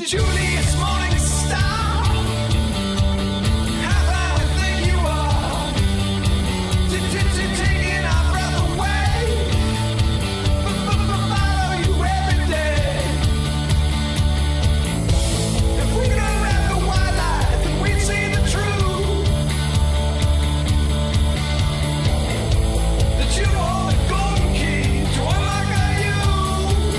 Julius Morning Star. How far we think you are. Taking our breath away. Follow you every day. If we could unwrap the white light, then we'd see the truth. That you hold the golden key to unlock our youth.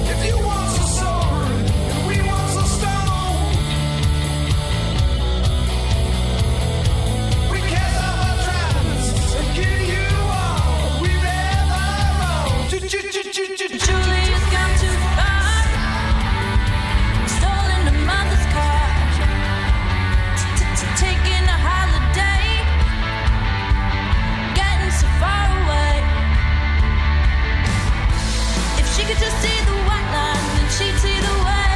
If you want some sword, and we want some stone, we cast off our trappings and give you all we've ever owned. Julie's gone too far. Stolen her mother's car. Taking a holiday. Getting so far away. If she could just see the white line, then she'd see the way.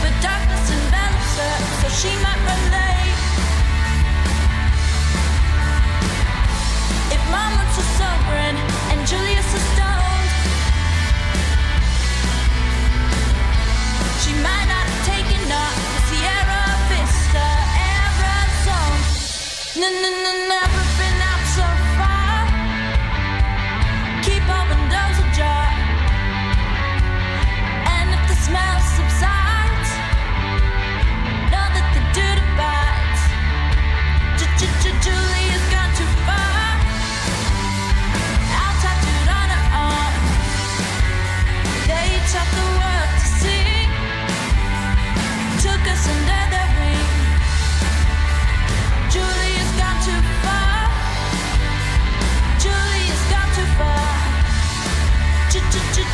But darkness envelops her, so she might run late. If Mom was so sovereign and Julius is stoned, she might not have taken up the Sierra Vista Arizona. Never been out so far. Keep all windows ajar. And if the smell subsides, know that the dude abides. Julia's gone too far. All tattooed on her arm. They taught the world to see. Took us under their wing. Julia's gone too far. Julia's gone too far.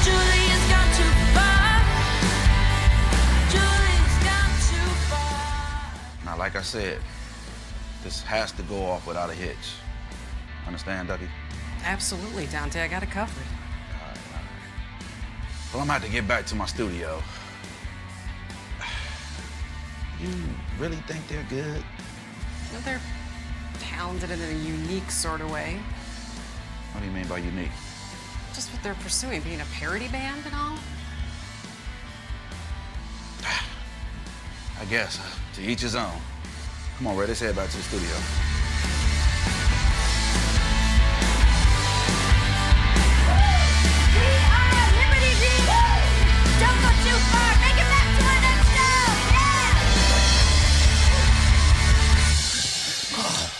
Julia's gone too far. Julia's gone too far. Now, like I said, this has to go off without a hitch. Understand, Ducky? Absolutely, Dante. I got it covered. All right. Well, I'm gonna have to get back to my studio. You really think they're good? Well, they're talented in a unique sort of way. What do you mean by unique? Just what they're pursuing, being a parody band and all. I guess, to each his own. Come on, Ray, let's head back to the studio. We are Liberty Beach. Don't go too far. Make it back to our next show. Yeah.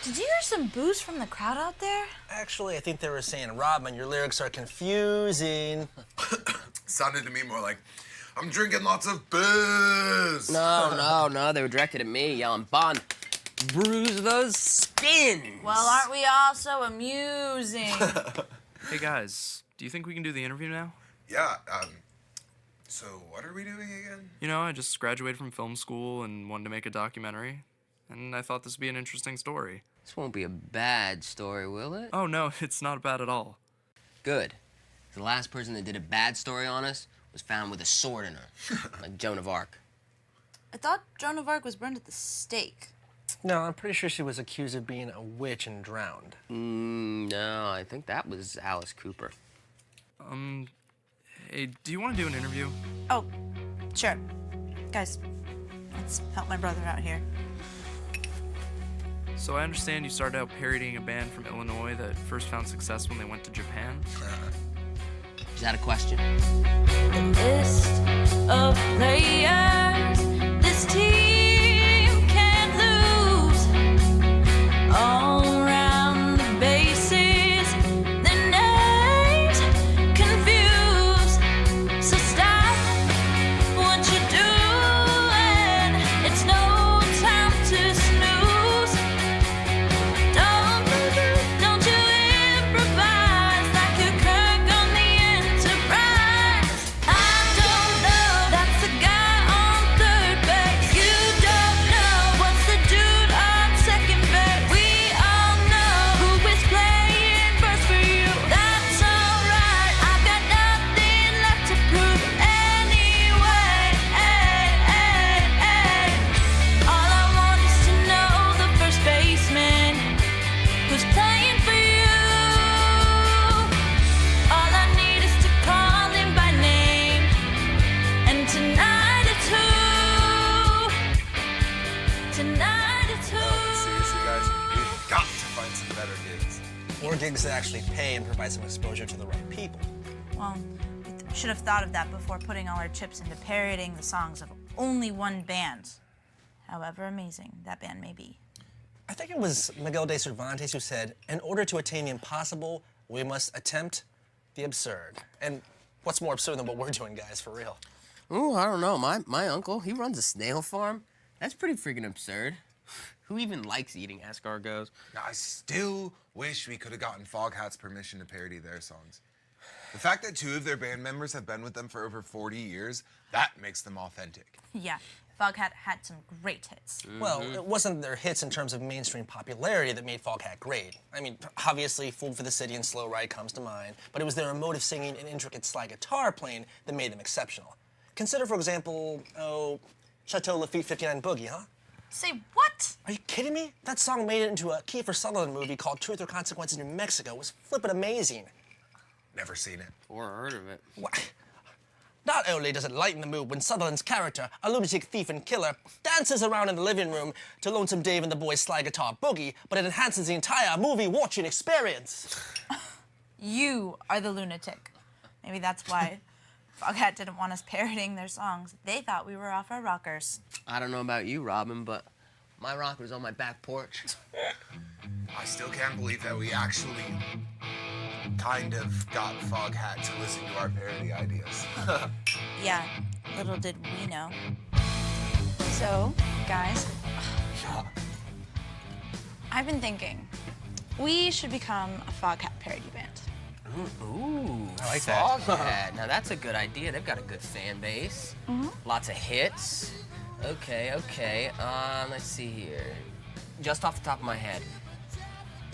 Did you hear some boos from the crowd out there? Actually, I think they were saying, Rodman, your lyrics are confusing. Sounded to me more like, I'm drinking lots of booze. No. They were directed at me, yelling, Bon, bruise those skins. Well, aren't we all so amusing? Hey, guys, do you think we can do the interview now? Yeah, so what are we doing again? You know, I just graduated from film school and wanted to make a documentary, and I thought this would be an interesting story. This won't be a bad story, will it? Oh, no, it's not bad at all. Good. The last person that did a bad story on us was found with a sword in her, like Joan of Arc. I thought Joan of Arc was burned at the stake. No, I'm pretty sure she was accused of being a witch and drowned. No, I think that was Alice Cooper. Hey, do you want to do an interview? Oh, sure. Guys, let's help my brother out here. So I understand you started out parodying a band from Illinois that first found success when they went to Japan. Is that a question? The list of players this team can't lose. All around the bases, their names confused. So stop what you're doing. It's no time to snooze. Don't you improvise like you're Kirk on the Enterprise. I don't know, that's the guy on third gigs that actually pay and provide some exposure to the right people. Well, we should have thought of that before putting all our chips into parodying the songs of only one band. However amazing that band may be. I think it was Miguel de Cervantes who said, in order to attain the impossible, we must attempt the absurd. And what's more absurd than what we're doing, guys, for real? Ooh, I don't know. My uncle, he runs a snail farm. That's pretty freaking absurd. Who even likes eating escargots? Now, I still wish we could have gotten Foghat's permission to parody their songs. The fact that 2 of their band members have been with them for over 40 years, that makes them authentic. Yeah, Foghat had some great hits. Well, it wasn't their hits in terms of mainstream popularity that made Foghat great. I mean, obviously, Fool for the City and Slow Ride comes to mind, but it was their emotive singing and intricate slide guitar playing that made them exceptional. Consider, for example, Chateau Lafitte 59 Boogie, huh? Say what? Are you kidding me? That song made it into a Kiefer Sutherland movie called Truth or Consequences in New Mexico. It was flippin' amazing. Never seen it. Or heard of it. What? Not only does it lighten the mood when Sutherland's character, a lunatic thief and killer, dances around in the living room to Lonesome Dave and the Boys' slide guitar boogie, but it enhances the entire movie-watching experience. You are the lunatic. Maybe that's why Foghat didn't want us parodying their songs. They thought we were off our rockers. I don't know about you, Robin, but my rocker's on my back porch. I still can't believe that we actually kind of got Foghat to listen to our parody ideas. Yeah, little did we know. So, guys, I've been thinking we should become a Foghat parody band. Ooh, I like that. Foghat. Now that's a good idea. They've got a good fan base. Lots of hits. Okay. Let's see here. Just off the top of my head,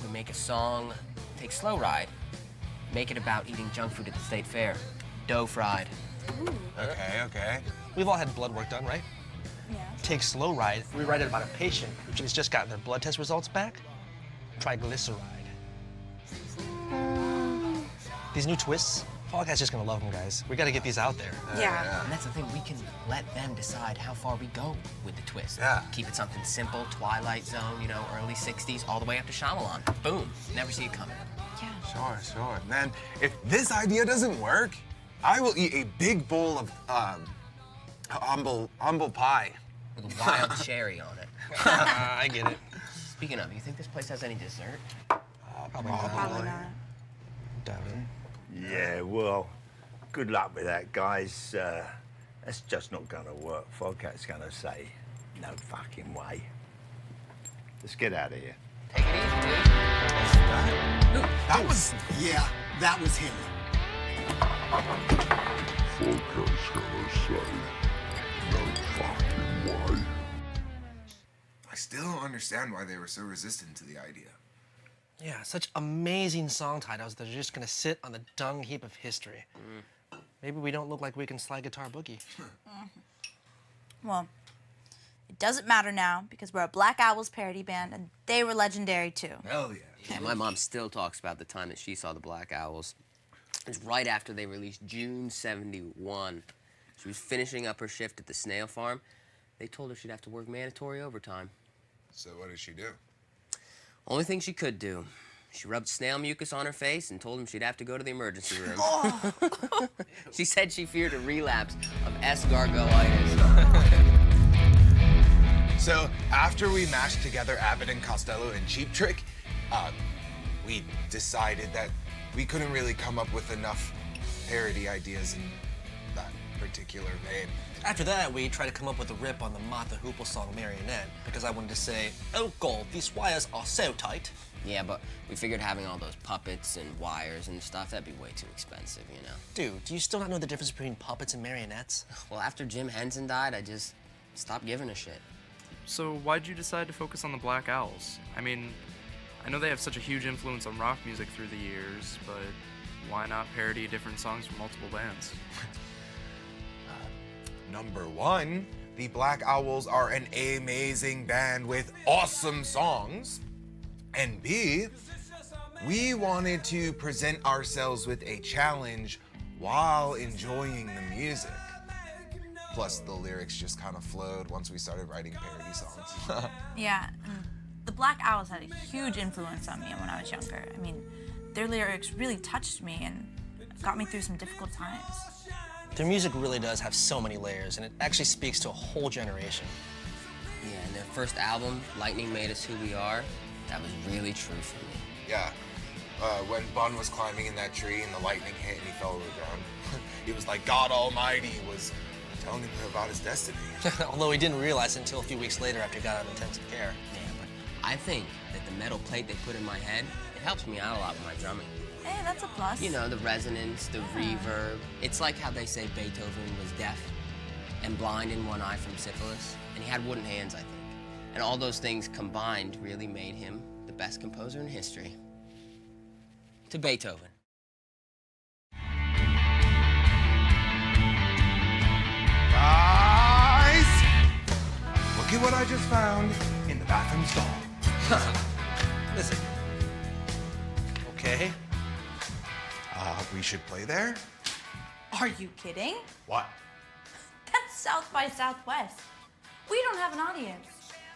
we make a song, take Slow Ride, make it about eating junk food at the state fair. Dough fried. Okay. We've all had blood work done, right? Yeah. Take Slow Ride, we write it about a patient who's just gotten their blood test results back. Triglyceride. These new twists, Foghat's just gonna love them, guys. We gotta get these out there. Yeah. And that's the thing, we can let them decide how far we go with the twist. Yeah. Keep it something simple, Twilight Zone, early 60s, all the way up to Shyamalan. Boom, never see it coming. Yeah. Sure. Then, if this idea doesn't work, I will eat a big bowl of humble pie. With a wild cherry on it. I get it. Speaking of, you think this place has any dessert? Probably not. Probably not. Doubt it. Yeah, well, good luck with that, guys. That's just not gonna work. Foghat's gonna say, no fucking way. Let's get out of here. Take it easy, dude. That was... Yeah, that was him. Foghat's gonna say, no fucking way. I still don't understand why they were so resistant to the idea. Yeah, such amazing song titles that are just gonna sit on the dung heap of history. Maybe we don't look like we can slide guitar boogie. Well, it doesn't matter now because we're a Black Owls parody band and they were legendary too. Hell yeah. Yeah, my mom still talks about the time that she saw the Black Owls. It was right after they released June '71. She was finishing up her shift at the snail farm. They told her she'd have to work mandatory overtime. So what did she do? Only thing she could do. She rubbed snail mucus on her face and told him she'd have to go to the emergency room. She said she feared a relapse of escargoitis. So after we mashed together Abbott and Costello and Cheap Trick, we decided that we couldn't really come up with enough parody ideas in that particular vein. After that, we tried to come up with a rip on the Martha Hoople song Marionette, because I wanted to say, oh God, these wires are so tight. Yeah, but we figured having all those puppets and wires and stuff, that'd be way too expensive, Dude, do you still not know the difference between puppets and marionettes? Well, after Jim Henson died, I just stopped giving a shit. So why'd you decide to focus on the Black Owls? I mean, I know they have such a huge influence on rock music through the years, but why not parody different songs from multiple bands? Number one, the Black Owls are an amazing band with awesome songs. And B, we wanted to present ourselves with a challenge while enjoying the music. Plus, the lyrics just kind of flowed once we started writing parody songs. Yeah, and the Black Owls had a huge influence on me when I was younger. I mean, their lyrics really touched me and got me through some difficult times. Their music really does have so many layers, and it actually speaks to a whole generation. Yeah, and their first album, Lightning Made Us Who We Are, that was really true for me. Yeah. When Bun was climbing in that tree and the lightning hit and he fell to the ground, it was like God Almighty was telling him about his destiny. Although he didn't realize it until a few weeks later after he got out of intensive care. Yeah, but I think that the metal plate they put in my head, it helps me out a lot with my drumming. Hey, that's a plus. You know, the resonance, the reverb. It's like how they say Beethoven was deaf and blind in one eye from syphilis, and he had wooden hands, I think. And all those things combined really made him the best composer in history. To Beethoven. Guys! Look at what I just found in the bathroom stall. Listen. Okay. We should play there? Are you kidding? What? That's South by Southwest. We don't have an audience.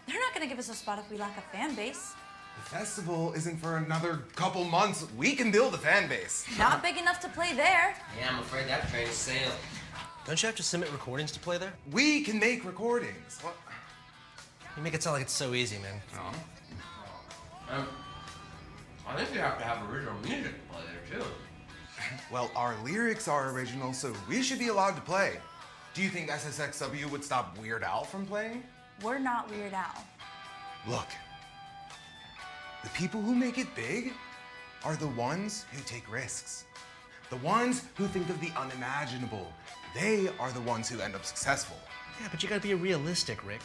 They're not gonna give us a spot if we lack a fan base. The festival isn't for another couple months. We can build a fan base. Not big enough to play there. Yeah, I'm afraid that train is sailing. Don't you have to submit recordings to play there? We can make recordings. What? You make it sound like it's so easy, man. I think you have to have original music to play there, too. Well, our lyrics are original, so we should be allowed to play. Do you think SSXW would stop Weird Al from playing? We're not Weird Al. Look, the people who make it big are the ones who take risks. The ones who think of the unimaginable. They are the ones who end up successful. Yeah, but you gotta be realistic, Rick.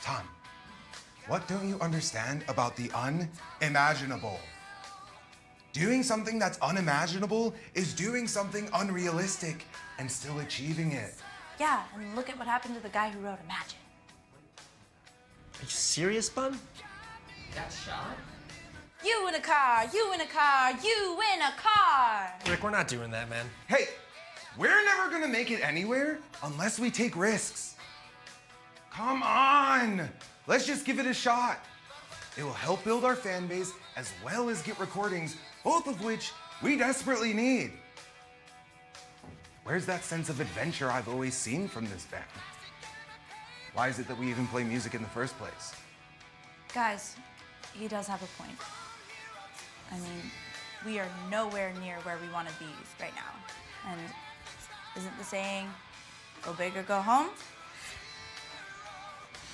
Tom, what don't you understand about the unimaginable? Doing something that's unimaginable is doing something unrealistic and still achieving it. Yeah, and look at what happened to the guy who wrote Imagine. Are you serious, Bun? Got shot? You in a car, you in a car, you in a car. Rick, we're not doing that, man. Hey, we're never gonna make it anywhere unless we take risks. Come on, let's just give it a shot. It will help build our fan base as well as get recordings, both of which we desperately need. Where's that sense of adventure I've always seen from this band? Why is it that we even play music in the first place? Guys, he does have a point. I mean, we are nowhere near where we want to be right now. And isn't the saying, go big or go home?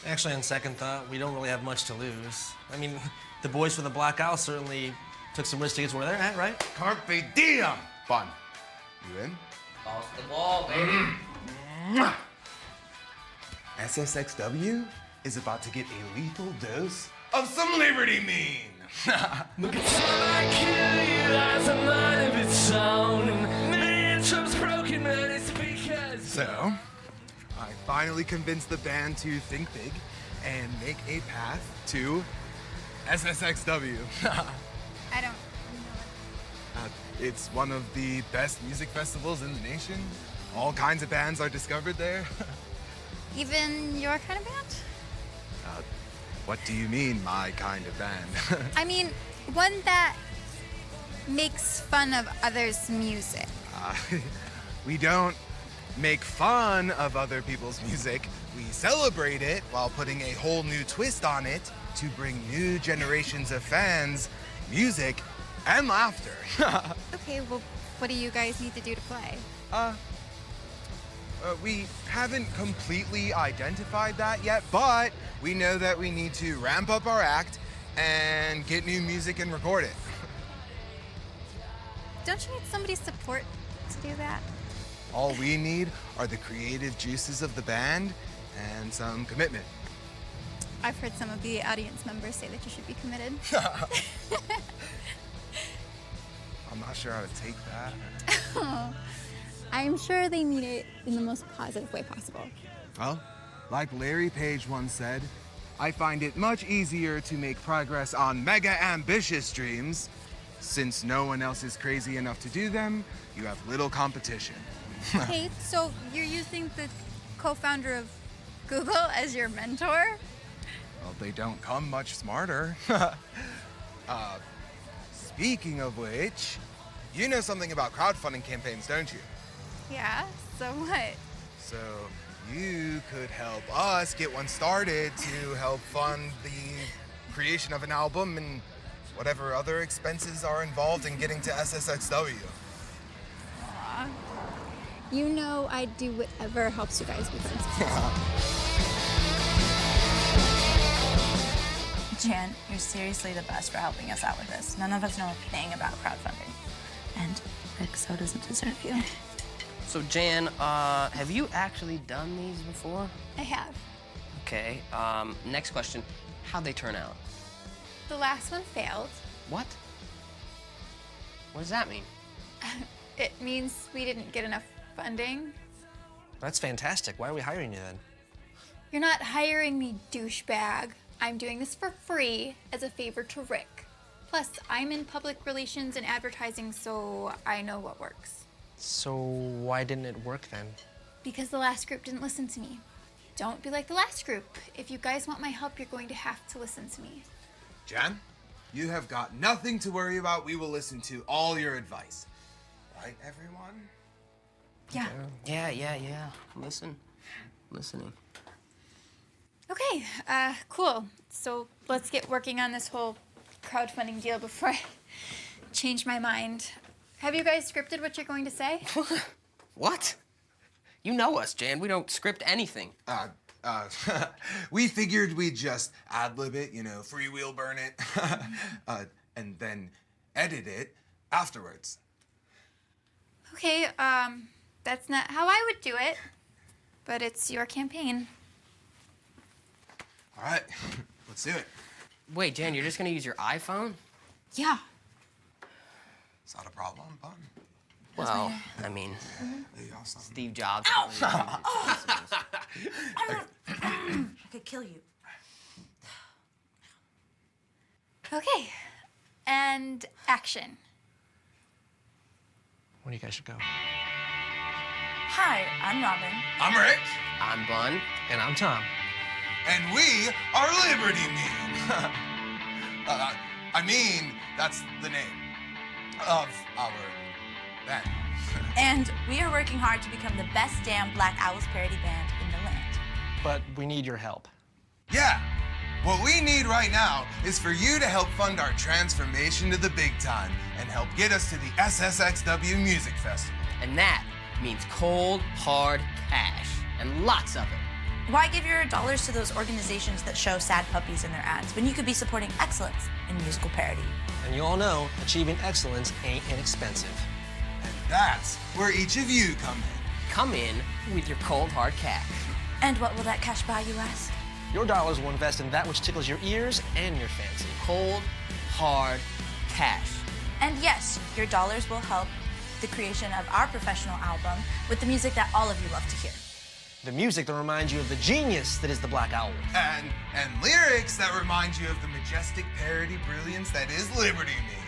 Actually, on second thought, we don't really have much to lose. I mean, the boys from the Black Owl certainly took some risks to get to where they're at, right? Carpe diem! Fun. You in? Balls to the wall, baby. SSXW is about to get a lethal dose of some Liberty Mean. So, I finally convinced the band to think big and make a path to SSXW. I don't know. It's one of the best music festivals in the nation. All kinds of bands are discovered there. Even your kind of band? What do you mean, my kind of band? I mean, one that makes fun of others' music. We don't make fun of other people's music. We celebrate it while putting a whole new twist on it to bring new generations of fans music and laughter. Okay, well, what do you guys need to do to play? We haven't completely identified that yet, but we know that we need to ramp up our act and get new music and record it. Don't you need somebody's support to do that? All we need are the creative juices of the band and some commitment. I've heard some of the audience members say that you should be committed. I'm not sure how to take that. I'm sure they mean it in the most positive way possible. Well, like Larry Page once said, I find it much easier to make progress on mega ambitious dreams. Since no one else is crazy enough to do them, you have little competition. Okay, so you're using the co-founder of Google as your mentor? Well, they don't come much smarter. Speaking of which, you know something about crowdfunding campaigns, don't you? Yeah, so what? So you could help us get one started to help fund the creation of an album and whatever other expenses are involved in getting to SSXW. Aw. You know I'd do whatever helps you guys be successful. Jan, you're seriously the best for helping us out with this. None of us know a thing about crowdfunding. And Rick so doesn't deserve you. So Jan, have you actually done these before? I have. Okay, next question. How'd they turn out? The last one failed. What? What does that mean? It means we didn't get enough funding. That's fantastic. Why are we hiring you then? You're not hiring me, douchebag. I'm doing this for free as a favor to Rick. Plus, I'm in public relations and advertising, so I know what works. So why didn't it work then? Because the last group didn't listen to me. Don't be like the last group. If you guys want my help, you're going to have to listen to me. Jan, you have got nothing to worry about. We will listen to all your advice. Right, everyone? Yeah. Yeah. Listening. Okay, cool. So let's get working on this whole crowdfunding deal before I change my mind. Have you guys scripted what you're going to say? What? You know us, Jan. We don't script anything. We figured we'd just ad-lib it, freewheel burn it, and then edit it afterwards. Okay, that's not how I would do it, but it's your campaign. All right, let's do it. Wait, Jan, you're just gonna use your iPhone? Yeah. It's not a problem, bud. Well, I mean, Steve Jobs. I could kill you. Okay, and action. When do you guys should go? Hi, I'm Robin. I'm Rick. I'm Bun. And I'm Tom. And we are Liberty Men. That's the name of our band. And we are working hard to become the best damn Black Owls parody band in the land. But we need your help. Yeah. What we need right now is for you to help fund our transformation to the big time and help get us to the SSXW Music Festival. And that means cold, hard cash. And lots of it. Why give your dollars to those organizations that show sad puppies in their ads when you could be supporting excellence in musical parody? And you all know achieving excellence ain't inexpensive. And that's where each of you come in. Come in with your cold, hard cash. And what will that cash buy, you ask? Your dollars will invest in that which tickles your ears and your fancy. Cold, hard cash. And yes, your dollars will help the creation of our professional album with the music that all of you love to hear. The music that reminds you of the genius that is the Black Owl. And lyrics that remind you of the majestic parody brilliance that is Liberty Men.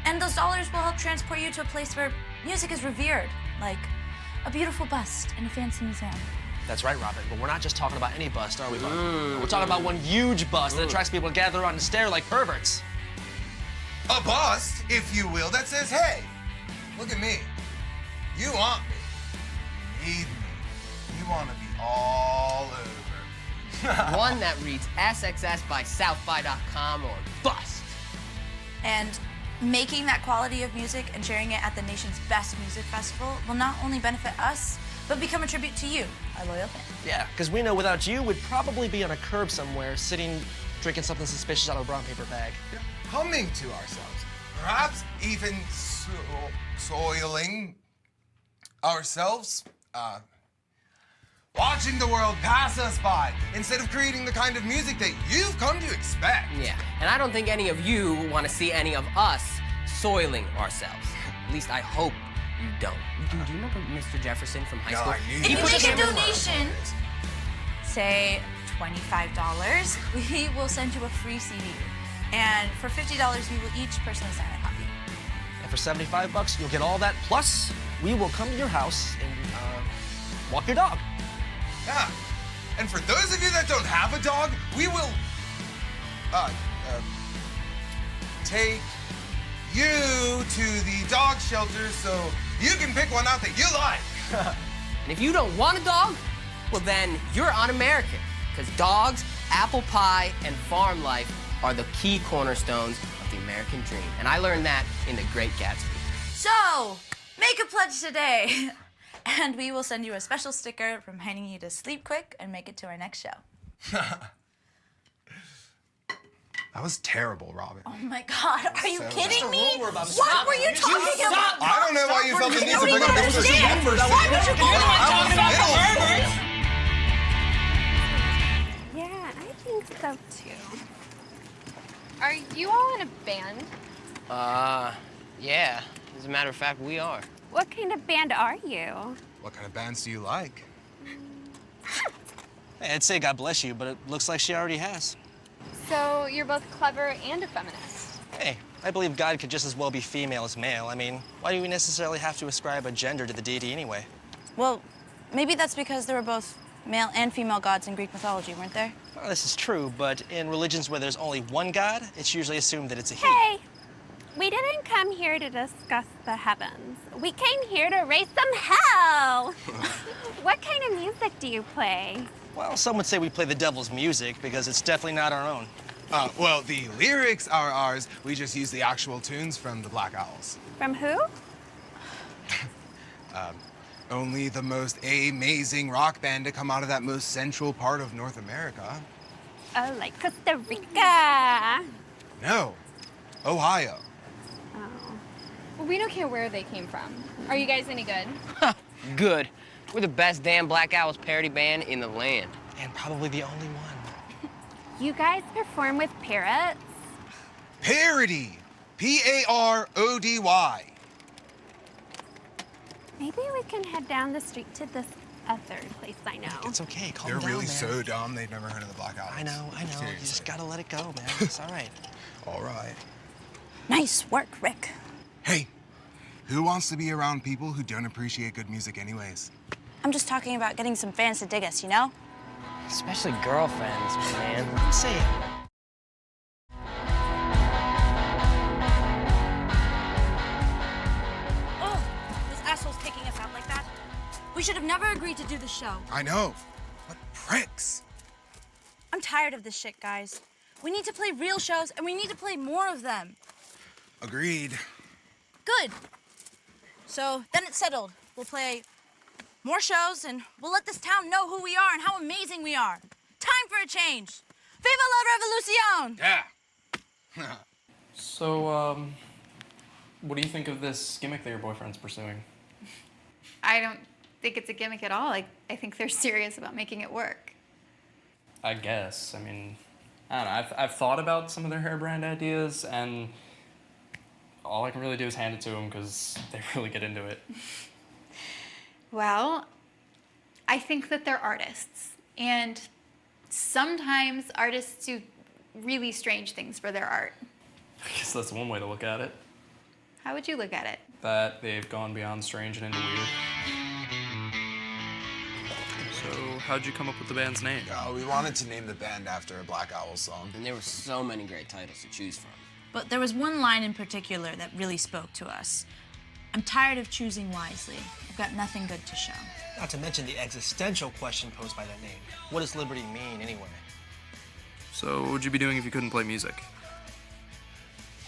And those dollars will help transport you to a place where music is revered, like a beautiful bust in a fancy museum. That's right, Robin, but we're not just talking about any bust, are we, Bud? We're talking about one huge bust that attracts people to gather around and stare like perverts. A bust, if you will, that says, hey, look at me. You want me. You need me. You want to be all over. One that reads SXS by southby.com or bust. And making that quality of music and sharing it at the nation's best music festival will not only benefit us, but become a tribute to you, our loyal fans. Yeah, because we know without you, we'd probably be on a curb somewhere, sitting, drinking something suspicious out of a brown paper bag. Humming to ourselves. Perhaps even soiling ourselves. Watching the world pass us by instead of creating the kind of music that you've come to expect. Yeah, and I don't think any of you want to see any of us soiling ourselves. At least I hope you don't. Do you remember Mr. Jefferson from high school? If you make a donation, say $25, we will send you a free CD. And for $50, we will each personally sign a copy. And for $75, you'll get all that. Plus, we will come to your house and walk your dog. Yeah. And for those of you that don't have a dog, we will take you to the dog shelter so you can pick one out that you like. And if you don't want a dog, well then you're un-American. Because dogs, apple pie, and farm life are the key cornerstones of the American dream. And I learned that in The Great Gatsby. So, make a pledge today. And we will send you a special sticker reminding you to sleep quick and make it to our next show. That was terrible, Robin. Oh my God, are you kidding me? What What were you talking about? I don't know why you felt the need to bring up this. Why would you go on talking about Yeah, I think so too. Are you all in a band? Yeah. As a matter of fact, we are. What kind of band are you? What kind of bands do you like? Hey, I'd say God bless you, but it looks like she already has. So you're both clever and a feminist. Hey, I believe God could just as well be female as male. I mean, why do we necessarily have to ascribe a gender to the deity anyway? Well, maybe that's because there were both male and female gods in Greek mythology, weren't there? Well, this is true, but in religions where there's only one God, it's usually assumed that it's a he. Hey, we didn't come here to discuss the heavens. We came here to raise some hell. What kind of music do you play? Well, some would say we play the devil's music because it's definitely not our own. Well, the lyrics are ours. We just use the actual tunes from the Black Owls. From who? Only the most amazing rock band to come out of that most central part of North America. Oh, like Costa Rica. No, Ohio. Oh. Well, we don't care where they came from. Are you guys any good? Good. We're the best damn Black Owls parody band in the land. And probably the only one. You guys perform with parrots? Parody. Parody. Maybe we can head down the street to this other place I know. It's okay, calm They're down, really man. so dumb they've never heard of the Black Owls. I know. You Seriously. just gotta let it go, man. It's all right. All right. Nice work, Rick. Hey, who wants to be around people who don't appreciate good music anyways? I'm just talking about getting some fans to dig us, you know? Especially girlfriends, man. I'm saying. Oh, those assholes kicking us out like that. We should have never agreed to do the show. I know. What pricks. I'm tired of this shit, guys. We need to play real shows, and we need to play more of them. Agreed. Good. So then it's settled. We'll play more shows, and we'll let this town know who we are and how amazing we are. Time for a change. Viva la revolucion! Yeah. So, what do you think of this gimmick that your boyfriend's pursuing? I don't think it's a gimmick at all. I think they're serious about making it work. I guess. I mean, I don't know. I've thought about some of their hair brand ideas, and all I can really do is hand it to them because they really get into it. Well, I think that they're artists. And sometimes artists do really strange things for their art. I guess that's one way to look at it. How would you look at it? That they've gone beyond strange and into weird. So, how'd you come up with the band's name? We wanted to name the band after a Black Owl song. And there were so many great titles to choose from. But there was one line in particular that really spoke to us. I'm tired of choosing wisely. I've got nothing good to show. Not to mention the existential question posed by that name. What does liberty mean anyway? So, what would you be doing if you couldn't play music?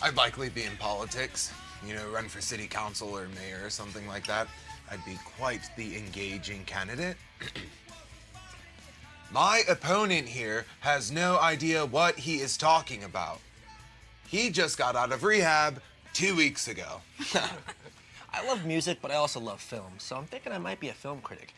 I'd likely be in politics. You know, run for city council or mayor or something like that. I'd be quite the engaging candidate. My opponent here has no idea what he is talking about. He just got out of rehab 2 weeks ago. I love music, but I also love film, so I'm thinking I might be a film critic.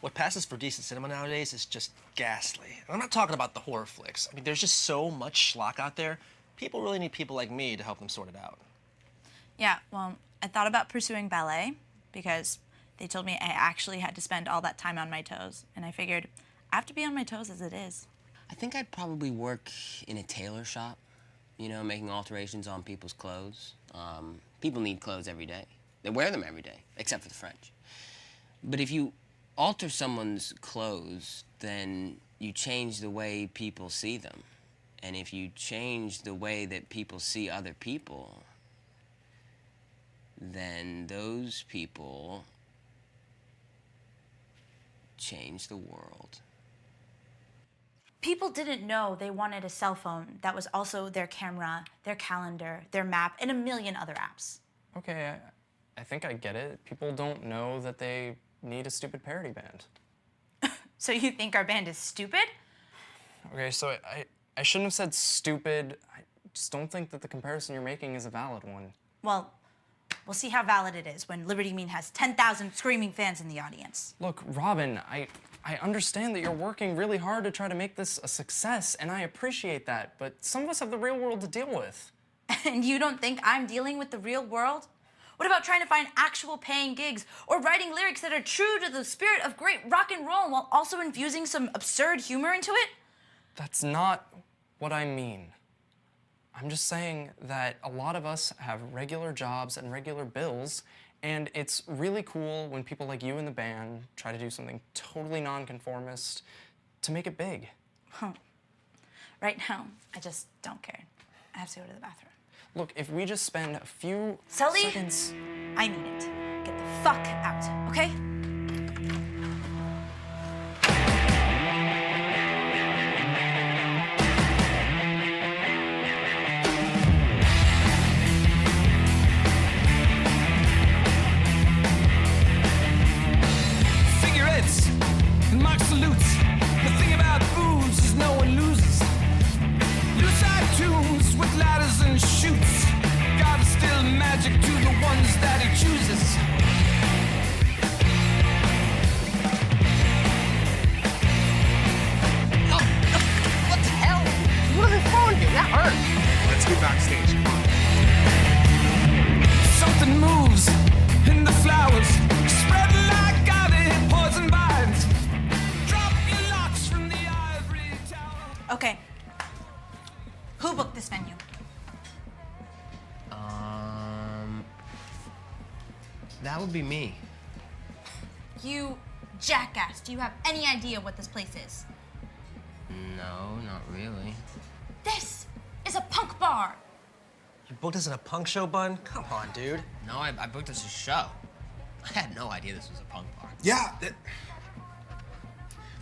What passes for decent cinema nowadays is just ghastly. And I'm not talking about the horror flicks. I mean, there's just so much schlock out there. People really need people like me to help them sort it out. Yeah, well, I thought about pursuing ballet because they told me I actually had to spend all that time on my toes. And I figured I have to be on my toes as it is. I think I'd probably work in a tailor shop, you know, making alterations on people's clothes. People need clothes every day. They wear them every day, except for the French. But if you alter someone's clothes, then you change the way people see them. And if you change the way that people see other people, then those people change the world. People didn't know they wanted a cell phone that was also their camera, their calendar, their map, and a million other apps. Okay, I think I get it. People don't know that they need a stupid parody band. So you think our band is stupid? Okay, so I shouldn't have said stupid. I just don't think that the comparison you're making is a valid one. Well, we'll see how valid it is when Liberty Mean has 10,000 screaming fans in the audience. Look, Robin, I understand that you're working really hard to try to make this a success, and I appreciate that, but some of us have the real world to deal with. And you don't think I'm dealing with the real world? What about trying to find actual paying gigs or writing lyrics that are true to the spirit of great rock and roll while also infusing some absurd humor into it? That's not what I mean. I'm just saying that a lot of us have regular jobs and regular bills, and it's really cool when people like you in the band try to do something totally nonconformist to make it big. Right now, I just don't care. I have to go to the bathroom. Look, if we just spend a few Sully, seconds... I mean it. Get the fuck out, okay? Cigarettes and mock salutes. The thing about booze is no one loses. Loose-eyed tunes with ladders and chutes. God is still magic to the ones that he chooses. What the hell? What are they throwing you? That hurt. Let's get backstage. Come on. Something moves in the flowers, spreading like garden poison vines. Drop your locks from the ivory tower. Okay. Who booked this venue? That would be me. You jackass. Do you have any idea what this place is? No, not really. This is a punk bar. You booked us in a punk show, Bun? Come on, dude. No, I booked us a show. I had no idea this was a punk bar. Yeah,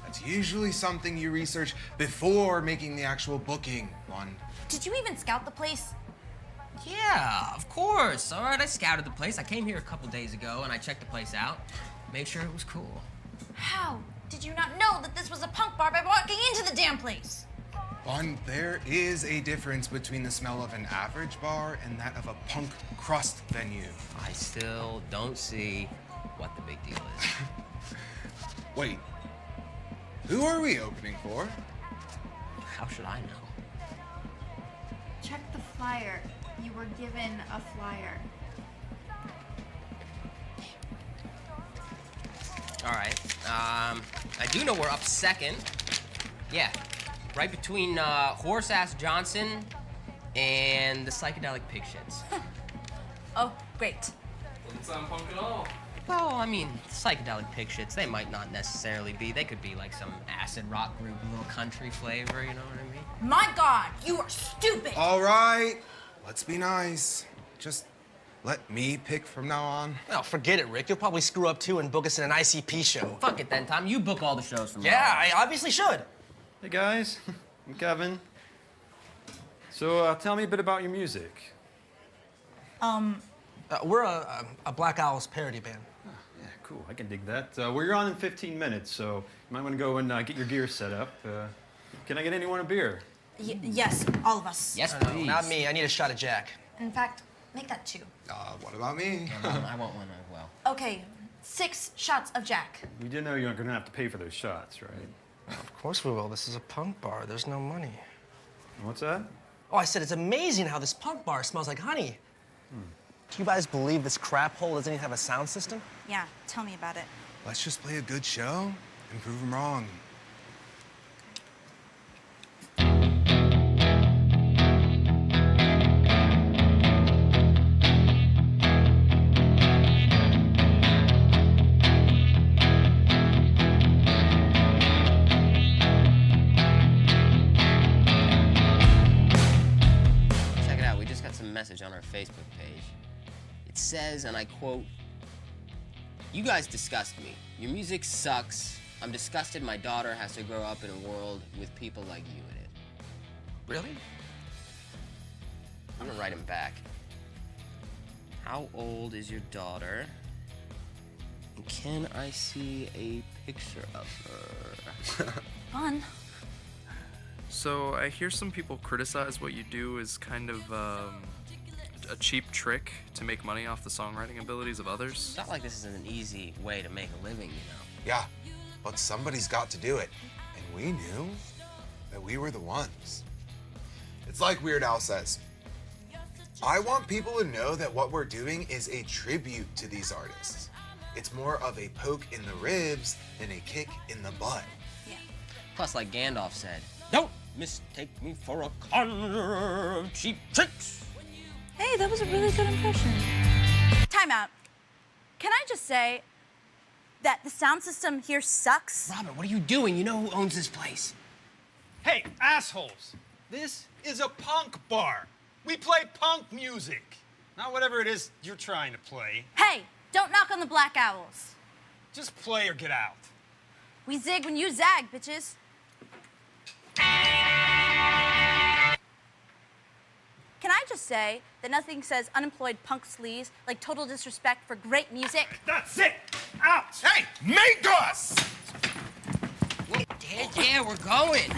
that's usually something you research before making the actual booking one. Did you even scout the place? Yeah, of course. All right, I scouted the place. I came here a couple days ago and I checked the place out. Made sure it was cool. How did you not know that this was a punk bar by walking into the damn place? One, there is a difference between the smell of an average bar and that of a punk crust venue. I still don't see what the big deal is. Wait, who are we opening for? How should I know? Check the flyer. You were given a flyer. All right. I do know we're up second. Yeah, right between Horse-Ass Johnson and the Psychedelic Pig Shits. Oh, great. Doesn't sound punk at all. Well, I mean, Psychedelic Pig Shits, they might not necessarily be. They could be like some acid rock group, a little country flavor, you know what I mean? My God, you are stupid. All right, let's be nice. Just let me pick from now on. No, forget it, Rick. You'll probably screw up too and book us in an ICP show. Fuck it then, Tom. You book all the shows from now Yeah, on. I obviously should. Hey guys, I'm Kevin. So tell me a bit about your music. We're a Black Owls parody band. Yeah, cool. I can dig that. We're on in 15 minutes, so you might want to go and get your gear set up. Can I get anyone a beer? Yes, all of us. Yes, No, please. not me. I need a shot of Jack. In fact, make that 2. What about me? I want one as well. Okay, 6 shots of Jack. We did know you're going to have to pay for those shots, right? Of course we will. This is a punk bar. There's no money. What's that? Oh, I said it's amazing how this punk bar smells like honey. Do you guys believe this crap hole doesn't even have a sound system? Yeah, tell me about it. Let's just play a good show and prove them wrong. Check it out. We just got some message on our Facebook page. It's says, and I quote, "You guys disgust me. Your music sucks. I'm disgusted my daughter has to grow up in a world with people like you in it." Really? I'm gonna write him back. How old is your daughter? And can I see a picture of her? Fun. So I hear some people criticize what you do as kind of a cheap trick to make money off the songwriting abilities of others. It's not like this is an easy way to make a living, you know. Yeah, but somebody's got to do it. And we knew that we were the ones. It's like Weird Al says, I want people to know that what we're doing is a tribute to these artists. It's more of a poke in the ribs than a kick in the butt. Yeah. Plus, like Gandalf said, "Don't mistake me for a conjurer of cheap tricks." Hey, that was a really good impression. Time out. Can I just say that the sound system here sucks? Robert, what are you doing? You know who owns this place. Hey, assholes! This is a punk bar. We play punk music, not whatever it is you're trying to play. Hey, don't knock on the Black Owls. Just play or get out. We zig when you zag, bitches. Can I just say that nothing says unemployed punk sleaze like total disrespect for great music? That's it! Out! Hey, make us! Yeah, we're going.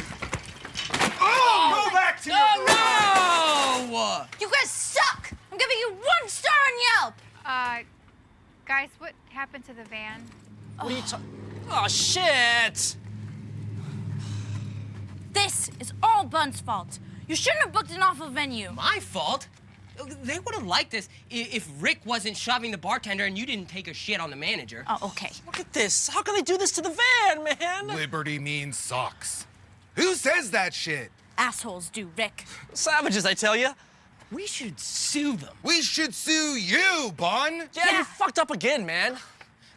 Oh! Go back to your room! No! You guys suck! I'm giving you 1 star on Yelp! Guys, what happened to the van? What are you talking? Oh, shit! This is all Bun's fault. You shouldn't have booked an awful venue. My fault? They would have liked this if Rick wasn't shoving the bartender and you didn't take a shit on the manager. Oh, okay. Look at this. How can they do this to the van, man? Liberty means socks. Who says that shit? Assholes do, Rick. Savages, I tell you. We should sue them. We should sue you, Bun. Yeah, you fucked up again, man.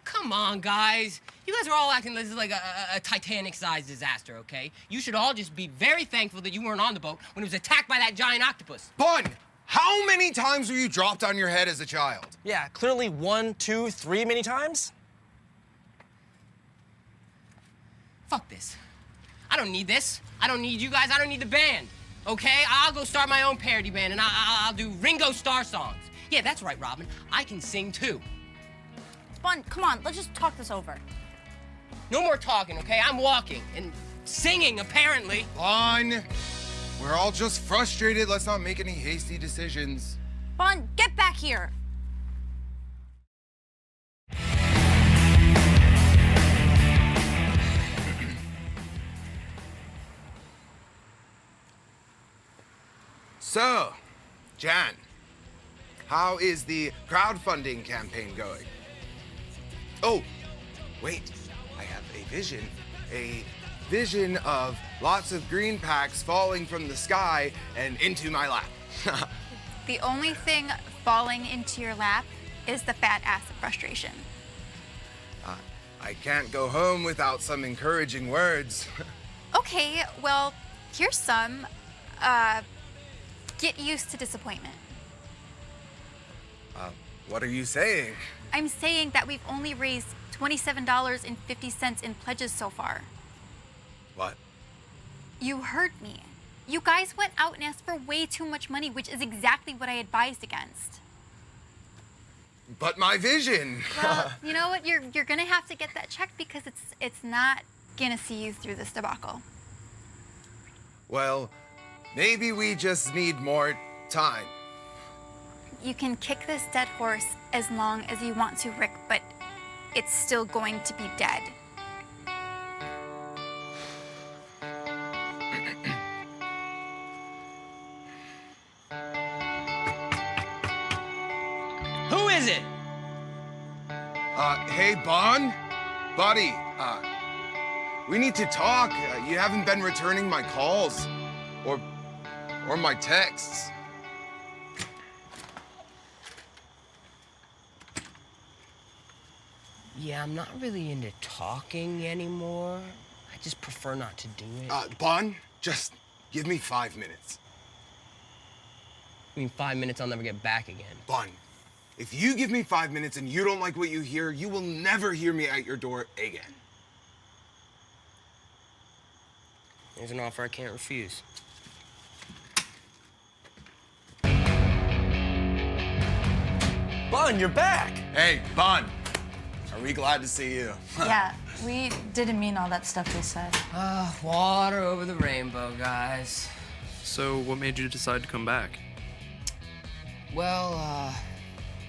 Come on, guys. You guys are all acting like this is like a Titanic-sized disaster, okay? You should all just be very thankful that you weren't on the boat when it was attacked by that giant octopus. Bun, how many times were you dropped on your head as a child? Yeah, clearly 1, 2, 3 many times. Fuck this. I don't need this. I don't need you guys. I don't need the band, okay? I'll go start my own parody band, and I'll do Ringo Starr songs. Yeah, that's right, Robin. I can sing, too. Bun, come on, let's just talk this over. No more talking, okay? I'm walking and singing, apparently. Bun, we're all just frustrated. Let's not make any hasty decisions. Bun, get back here. So, Jan, how is the crowdfunding campaign going? Oh, wait, I have a vision of lots of green packs falling from the sky and into my lap. The only thing falling into your lap is the fat ass of frustration. I can't go home without some encouraging words. Okay, well, here's some. Get used to disappointment. What are you saying? I'm saying that we've only raised $27.50 in pledges so far. What? You heard me. You guys went out and asked for way too much money, which is exactly what I advised against. But my vision. Well, you know what? You're gonna have to get that checked because it's not gonna see you through this debacle. Well, maybe we just need more time. You can kick this dead horse as long as you want to, Rick, but it's still going to be dead. Who is it? Hey, Bon? Buddy, we need to talk. You haven't been returning my calls or my texts. Yeah, I'm not really into talking anymore. I just prefer not to do it. Bon, just give me 5 minutes. I mean, 5 minutes, I'll never get back again. Bon, If you give me 5 minutes and you don't like what you hear, you will never hear me at your door again. There's an offer I can't refuse. Bun, you're back! Hey, Bun. Are we glad to see you? Yeah, we didn't mean all that stuff they said. Water over the rainbow, guys. So what made you decide to come back? Well,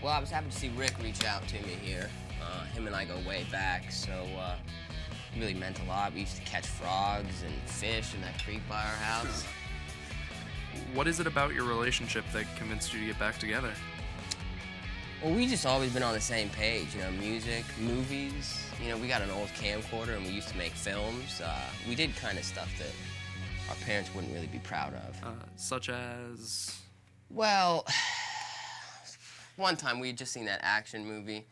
I was happy to see Rick reach out to me here. Him and I go way back, so it really meant a lot. We used to catch frogs and fish in that creek by our house. What is it about your relationship that convinced you to get back together? Well, we just always been on the same page, you know, music, movies. You know, we got an old camcorder and we used to make films. We did kind of stuff that our parents wouldn't really be proud of. Such as? Well, one time we had just seen that action movie,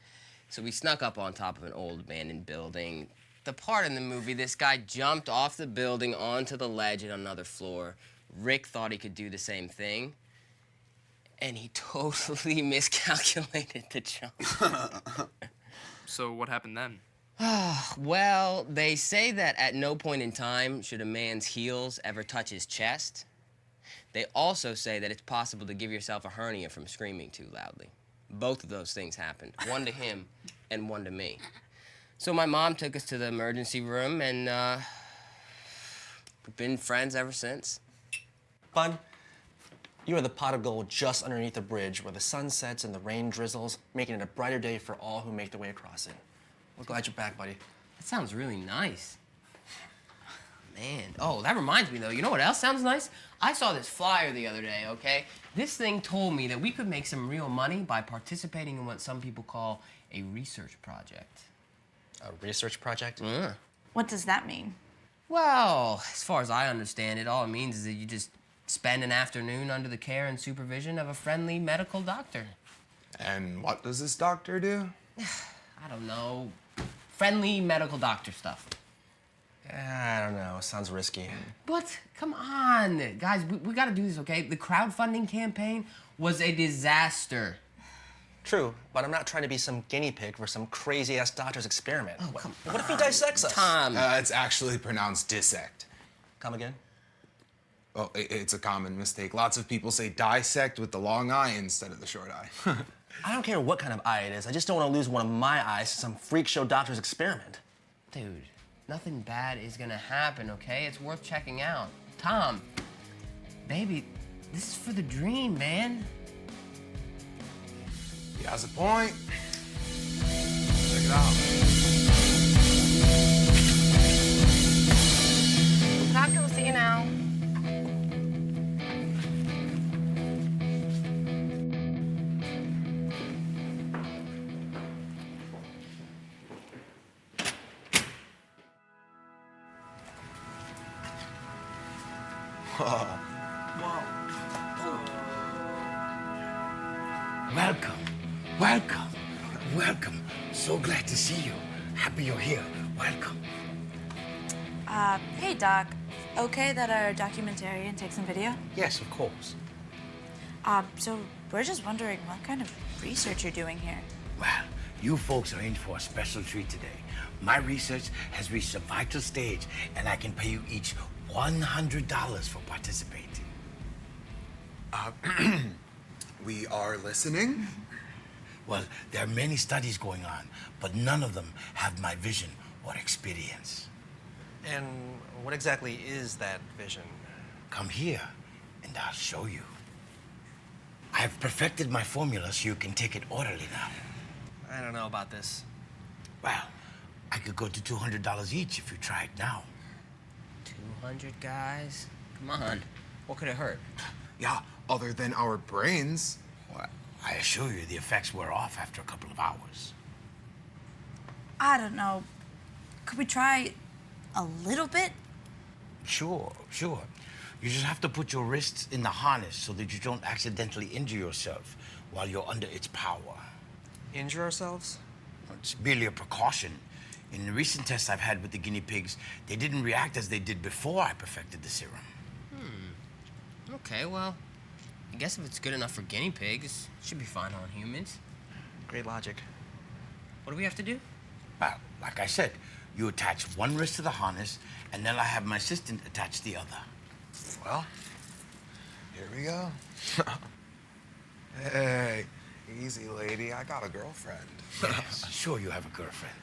so we snuck up on top of an old abandoned building. The part in the movie, this guy jumped off the building onto the ledge on another floor. Rick thought he could do the same thing, and he totally miscalculated the jump. So what happened then? Well, they say that at no point in time should a man's heels ever touch his chest. They also say that it's possible to give yourself a hernia from screaming too loudly. Both of those things happened, one to him and one to me. So my mom took us to the emergency room, and we've been friends ever since. Bun, you are the pot of gold just underneath the bridge where the sun sets and the rain drizzles, making it a brighter day for all who make their way across it. We're glad you're back, buddy. That sounds really nice. Man, oh, that reminds me though, you know what else sounds nice? I saw this flyer the other day, okay? This thing told me that we could make some real money by participating in what some people call a research project. A research project? Yeah. What does that mean? Well, as far as I understand it, all it means is that you just spend an afternoon under the care and supervision of a friendly medical doctor. And what does this doctor do? I don't know. Friendly medical doctor stuff. I don't know. Sounds risky. But come on, guys, we gotta do this, okay? The crowdfunding campaign was a disaster. True, but I'm not trying to be some guinea pig for some crazy-ass doctor's experiment. Oh, come What if he dissects us? Tom. It's actually pronounced dissect. Come again? Well, it's a common mistake. Lots of people say dissect with the long eye instead of the short eye. I don't care what kind of eye it is. I just don't want to lose one of my eyes to some freak show doctor's experiment. Dude, nothing bad is gonna happen, okay? It's worth checking out. Tom, baby, this is for the dream, man. He has a point. Check it out. Doctor, we'll see you now. Welcome, welcome, welcome. So glad to see you. Happy you're here. Welcome. Hey, Doc. Okay that our documentarian takes some video? Yes, of course. So we're just wondering what kind of research you're doing here. Well, you folks are in for a special treat today. My research has reached a vital stage, and I can pay you each $100 for participating. We are listening. Well, there are many studies going on, but none of them have my vision or experience. And what exactly is that vision? Come here, and I'll show you. I've perfected my formula so you can take it orderly now. I don't know about this. Well, I could go to $200 each if you try it now. 200 guys? Come on. What could it hurt? Yeah, other than our brains. Well, I assure you the effects wear off after a couple of hours. I don't know. Could we try a little bit? Sure, sure. You just have to put your wrists in the harness so that you don't accidentally injure yourself while you're under its power. Injure ourselves? It's merely a precaution. In the recent tests I've had with the guinea pigs, they didn't react as they did before I perfected the serum. Okay, well, I guess if it's good enough for guinea pigs, it should be fine on humans. Great logic. What do we have to do? Well, like I said, you attach one wrist to the harness, and then I have my assistant attach the other. Well, here we go. Hey, easy, lady. I got a girlfriend. Yes, sure you have a girlfriend.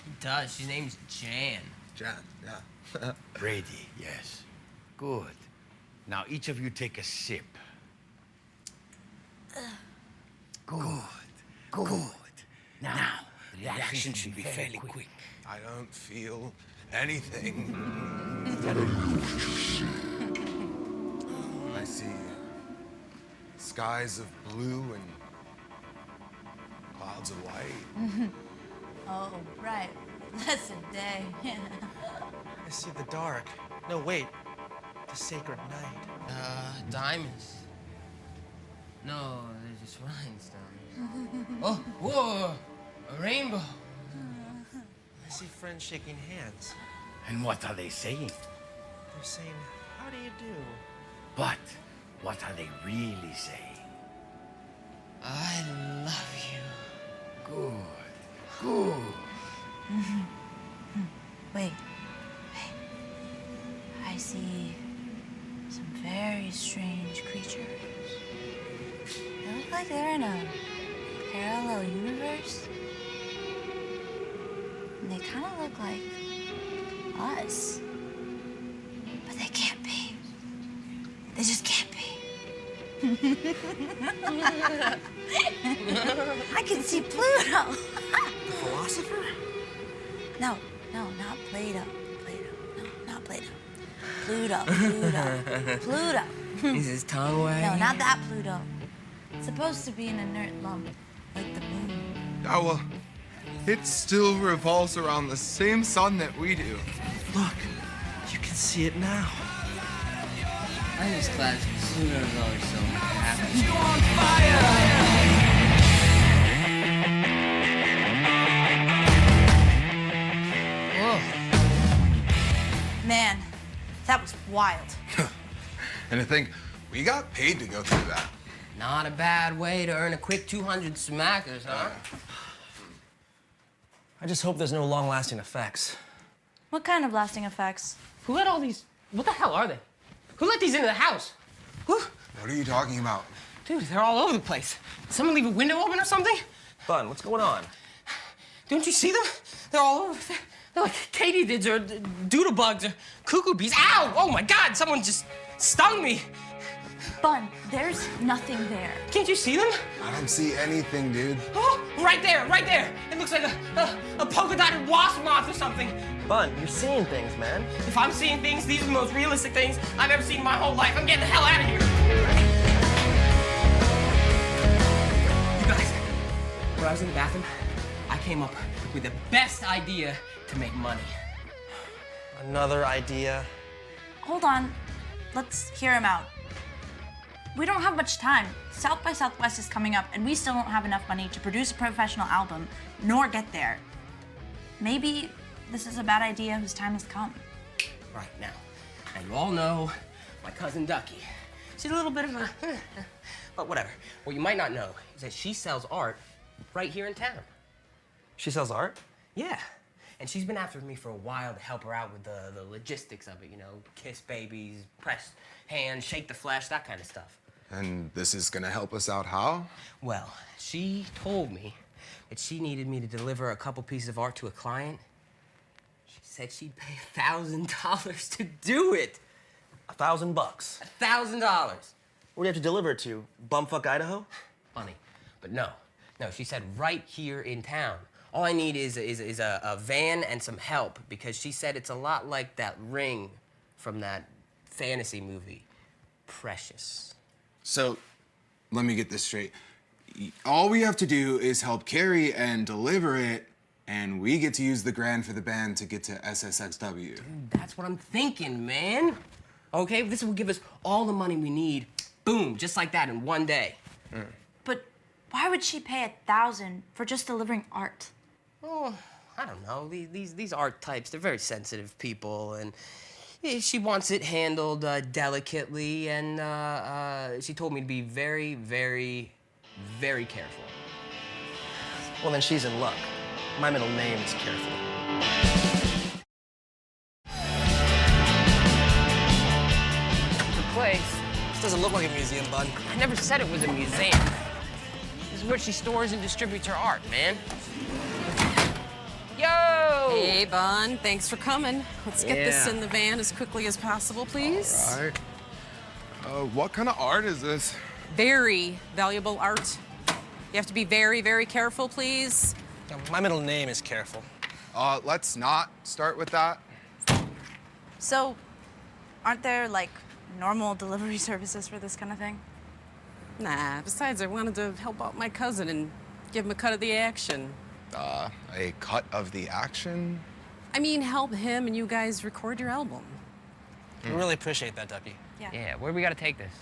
He does. Her name's Jan. Jan, yeah. Brady, yes. Good. Now, each of you take a sip. Good. Good. Now, the reaction should be fairly quick. I don't feel anything. I see skies of blue and clouds of white. Oh, right. Blessed day. I see the dark. No, wait. The sacred night. Diamonds. No, they're just rhinestones. Oh, whoa! A rainbow. I see friends shaking hands. And what are they saying? They're saying, how do you do? But what are they really saying? I love you. Good. Good. Wait. I see some very strange creatures. They look like they're in a parallel universe. And they kind of look like us. But they can't be. They just can't be. I can see Pluto. The philosopher? No, not Plato. No, not Plato. Pluto. Is his tongue wagging? No, not that Pluto. It's supposed to be an inert lump, like the moon. Oh, well, it still revolves around the same sun that we do. Look, you can see it now. I'm just glad Pluto's always so happy. You on fire. Man, that was wild. And I think we got paid to go through that. Not a bad way to earn a quick 200 smackers, huh? I just hope there's no long-lasting effects. What kind of lasting effects? Who let all these... What the hell are they? Who let these into the house? Who? What are you talking about? Dude, they're all over the place. Did someone leave a window open or something? Bun, what's going on? Don't you see them? They're all over. They're like katydids or doodlebugs or cuckoo bees. Ow! Oh my God! Someone just stung me. Bun, there's nothing there. Can't you see them? I don't see anything, dude. Oh, right there, right there. It looks like a polka-dotted wasp moth or something. Bun, you're seeing things, man. If I'm seeing things, these are the most realistic things I've ever seen in my whole life. I'm getting the hell out of here. You guys, when I was in the bathroom, I came up with the best idea to make money. Another idea. Hold on. Let's hear him out. We don't have much time. South by Southwest is coming up, and we still don't have enough money to produce a professional album, nor get there. Maybe this is a bad idea whose time has come. Right, now you all know my cousin Ducky. She's a little bit of a... but whatever. What you might not know is that she sells art right here in town. She sells art? Yeah. And she's been after me for a while to help her out with the logistics of it, you know, kiss babies, press hands, shake the flesh, that kind of stuff. And this is gonna help us out how? Well, she told me that she needed me to deliver a couple pieces of art to a client. She said she'd pay $1,000 to do it. $1,000. $1,000. Where do you have to deliver it to? Bumfuck, Idaho? Funny, but no. No, she said right here in town. All I need is a van and some help, because she said it's a lot like that ring from that fantasy movie, Precious. So, let me get this straight. All we have to do is help carry and deliver it, and we get to use the grand for the band to get to SSXW. Dude, that's what I'm thinking, man. Okay, this will give us all the money we need, boom, just like that in one day. But why would she pay $1,000 for just delivering art? Oh, I don't know. These art types, they're very sensitive people, and she wants it handled delicately, and she told me to be very, very, very careful. Well, then she's in luck. My middle name is Careful. The place. This doesn't look like a museum, bud. I never said it was a museum. This is where she stores and distributes her art, man. Yo! Hey, Bun, thanks for coming. Let's get this Yeah. in the van as quickly as possible, please. All right. What kind of art is this? Very valuable art. You have to be very, very careful, please. My middle name is Careful. Let's not start with that. So, aren't there, like, normal delivery services for this kind of thing? Nah, besides, I wanted to help out my cousin and give him a cut of the action. A cut of the action? I mean, help him and you guys record your album. We really appreciate that, Ducky. Yeah, where do we gotta take this?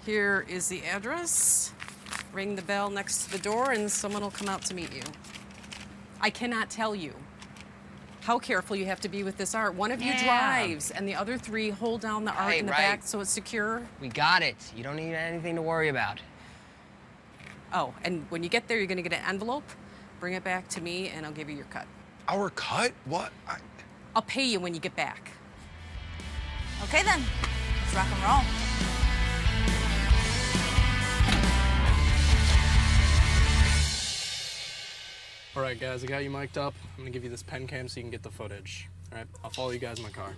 Here is the address. Ring the bell next to the door and someone will come out to meet you. I cannot tell you how careful you have to be with this art. One of you drives and the other three hold down the art in the back so it's secure. We got it. You don't need anything to worry about. Oh, and when you get there, you're gonna get an envelope. Bring it back to me and I'll give you your cut. Our cut? What? I'll pay you when you get back. Okay then, let's rock and roll. All right, guys, I got you mic'd up. I'm gonna give you this pen cam so you can get the footage. All right, I'll follow you guys in my car.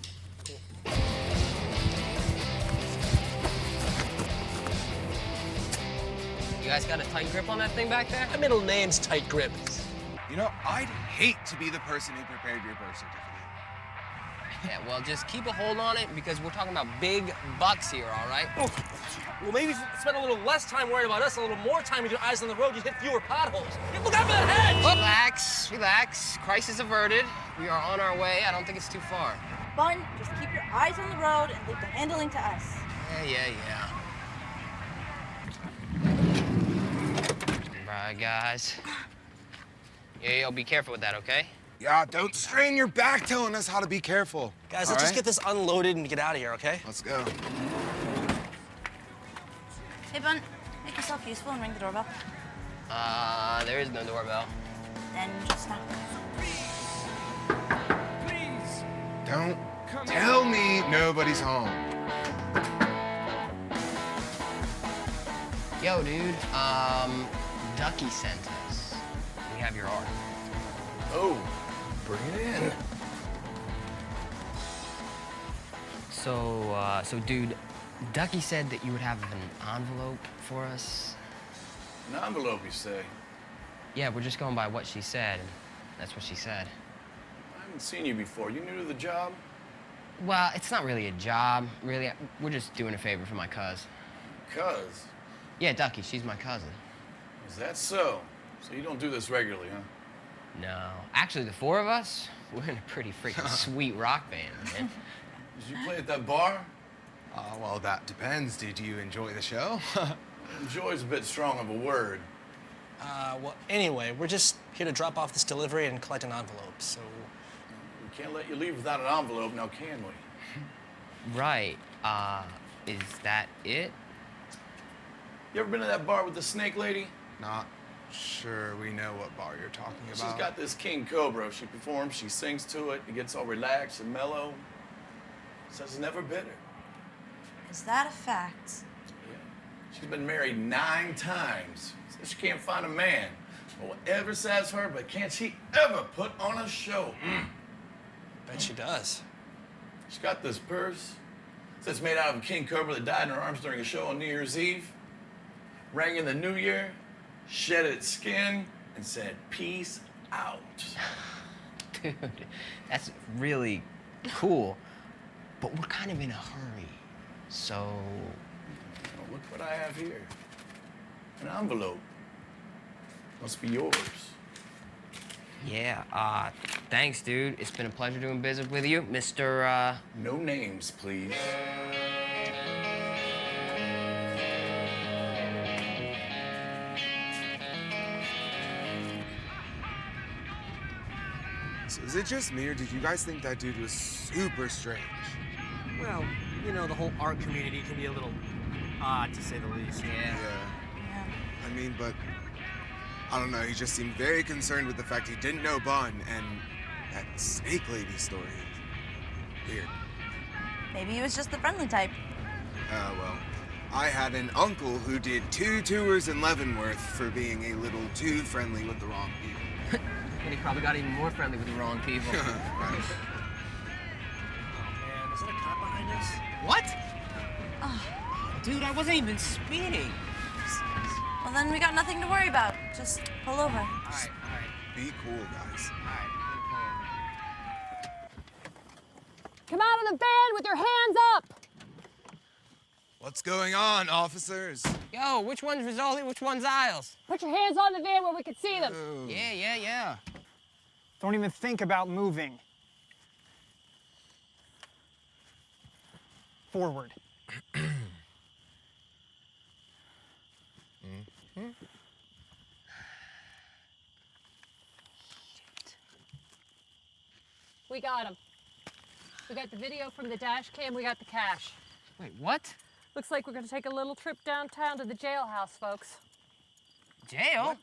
You guys got a tight grip on that thing back there? My middle name's Tight Grip. You know, I'd hate to be the person who prepared your birth certificate. Yeah, well, just keep a hold on it because we're talking about big bucks here, all right? Oh. Well, maybe if you spend a little less time worrying about us, a little more time with your eyes on the road, you'd hit fewer potholes. Look out for that hedge! Relax, relax. Crisis averted. We are on our way. I don't think it's too far. Bun, just keep your eyes on the road and leave the handling to us. Yeah. Bye, guys. Yeah, be careful with that, okay? Yeah, don't strain your back telling us how to be careful. Guys, let's just get this unloaded and get out of here, okay? Let's go. Hey, Bun, make yourself useful and ring the doorbell. There is no doorbell. Then just knock. Don't tell me nobody's home. Yo, dude, Ducky sent us. We have your art. Oh, bring it in. So, dude, Ducky said that you would have an envelope for us. An envelope, you say? Yeah, we're just going by what she said, and that's what she said. I haven't seen you before. You new to the job? Well, it's not really a job, really. We're just doing a favor for my cuz. Cuz? Yeah, Ducky, she's my cousin. Is that so? So you don't do this regularly, huh? No. Actually, the four of us, we're in a pretty freaking sweet rock band, man. Did you play at that bar? Well, that depends. Did you enjoy the show? Enjoy's a bit strong of a word. Well, anyway, we're just here to drop off this delivery and collect an envelope, so... We can't let you leave without an envelope, now can we? Right. Is that it? You ever been to that bar with the snake lady? Not sure we know what bar you're talking about. She's got this king cobra. She performs, she sings to it, it gets all relaxed and mellow. Says it's never bitter. Is that a fact? Yeah. She's been married 9 times. Says she can't find a man. Well, whatever says her, but can't she ever put on a show? Bet she does. She's got this purse. Says it's made out of a king cobra that died in her arms during a show on New Year's Eve. Rang in the new year, shed its skin, and said, peace out. Dude, that's really cool. But we're kind of in a hurry, so... Well, look what I have here. An envelope. Must be yours. Yeah, thanks, dude. It's been a pleasure doing business with you, Mr. No names, please. So is it just me, or did you guys think that dude was super strange? Well, you know, the whole art community can be a little odd, to say the least. Yeah. I mean, but I don't know, he just seemed very concerned with the fact he didn't know Bun and that snake lady story. Weird. Maybe he was just the friendly type. Well, I had an uncle who did 2 tours in Leavenworth for being a little too friendly with the wrong people. And he probably got even more friendly with the wrong people. Right. Oh man, is that a cop behind us? What? Oh, dude, I wasn't even speeding. Well, then we got nothing to worry about. Just pull over. All right. Be cool, guys. Come out of the van with your hands up! What's going on, officers? Yo, which one's Rizzoli, which one's Isles? Put your hands on the van where we can see them. Yeah. Don't even think about moving. Forward. We got him. We got the video from the dash cam, we got the cash. Wait, what? Looks like we're gonna take a little trip downtown to the jailhouse, folks. Jail? What?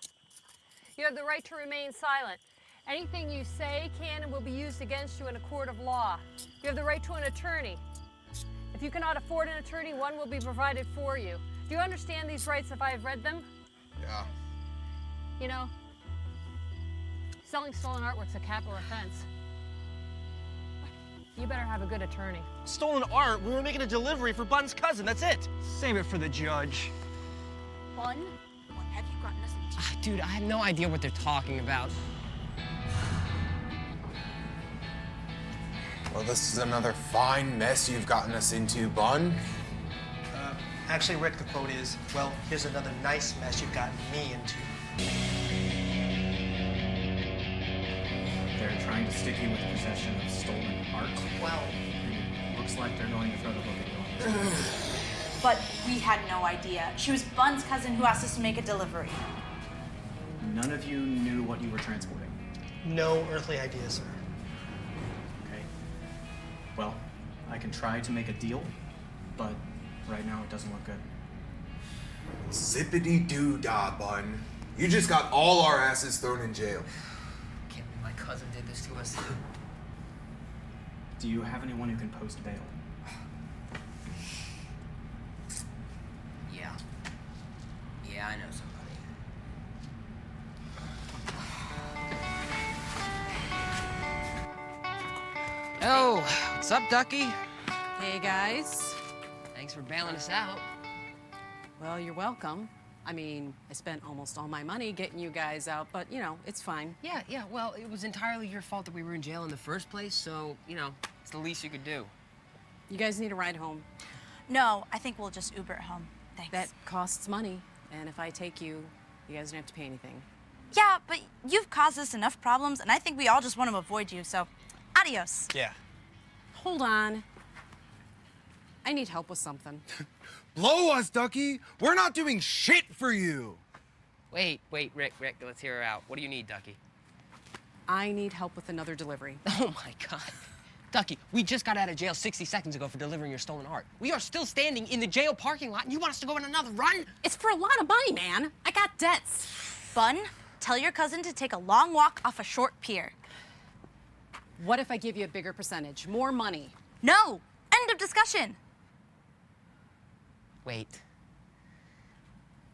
You have the right to remain silent. Anything you say can and will be used against you in a court of law. You have the right to an attorney. If you cannot afford an attorney, one will be provided for you. Do you understand these rights if I have read them? Yeah. You know, selling stolen artwork's a capital offense. You better have a good attorney. Stolen art? We were making a delivery for Bun's cousin, that's it. Save it for the judge. Bun, what have you gotten us into? Dude, I have no idea what they're talking about. Well, this is another fine mess you've gotten us into, Bun. Actually, Rick, the quote is, well, here's another nice mess you've gotten me into. They're trying to stick you with possession of stolen art. Well, Looks like they're going to throw the book at you. But we had no idea. She was Bun's cousin who asked us to make a delivery. None of you knew what you were transporting. No earthly idea, sir. Okay. Well, I can try to make a deal, but right now it doesn't look good. Zippity-doo-dah, Bun. You just got all our asses thrown in jail. Can't believe my cousin did this to us. Do you have anyone who can post bail? Yeah, I know somebody. Oh, what's up, Ducky? Hey, guys. Thanks for bailing us out. Well, you're welcome. I mean, I spent almost all my money getting you guys out, but, you know, it's fine. Yeah, well, it was entirely your fault that we were in jail in the first place, so, you know, it's the least you could do. You guys need a ride home. No, I think we'll just Uber it home. Thanks. That costs money, and if I take you, you guys don't have to pay anything. Yeah, but you've caused us enough problems, and I think we all just want to avoid you, so adios. Yeah. Hold on. I need help with something. Blow us, Ducky. We're not doing shit for you. Wait, Rick, let's hear her out. What do you need, Ducky? I need help with another delivery. Oh my God. Ducky, we just got out of jail 60 seconds ago for delivering your stolen art. We are still standing in the jail parking lot and you want us to go on another run? It's for a lot of money, man. I got debts. Bun, tell your cousin to take a long walk off a short pier. What if I give you a bigger percentage? More money? No! End of discussion. Wait.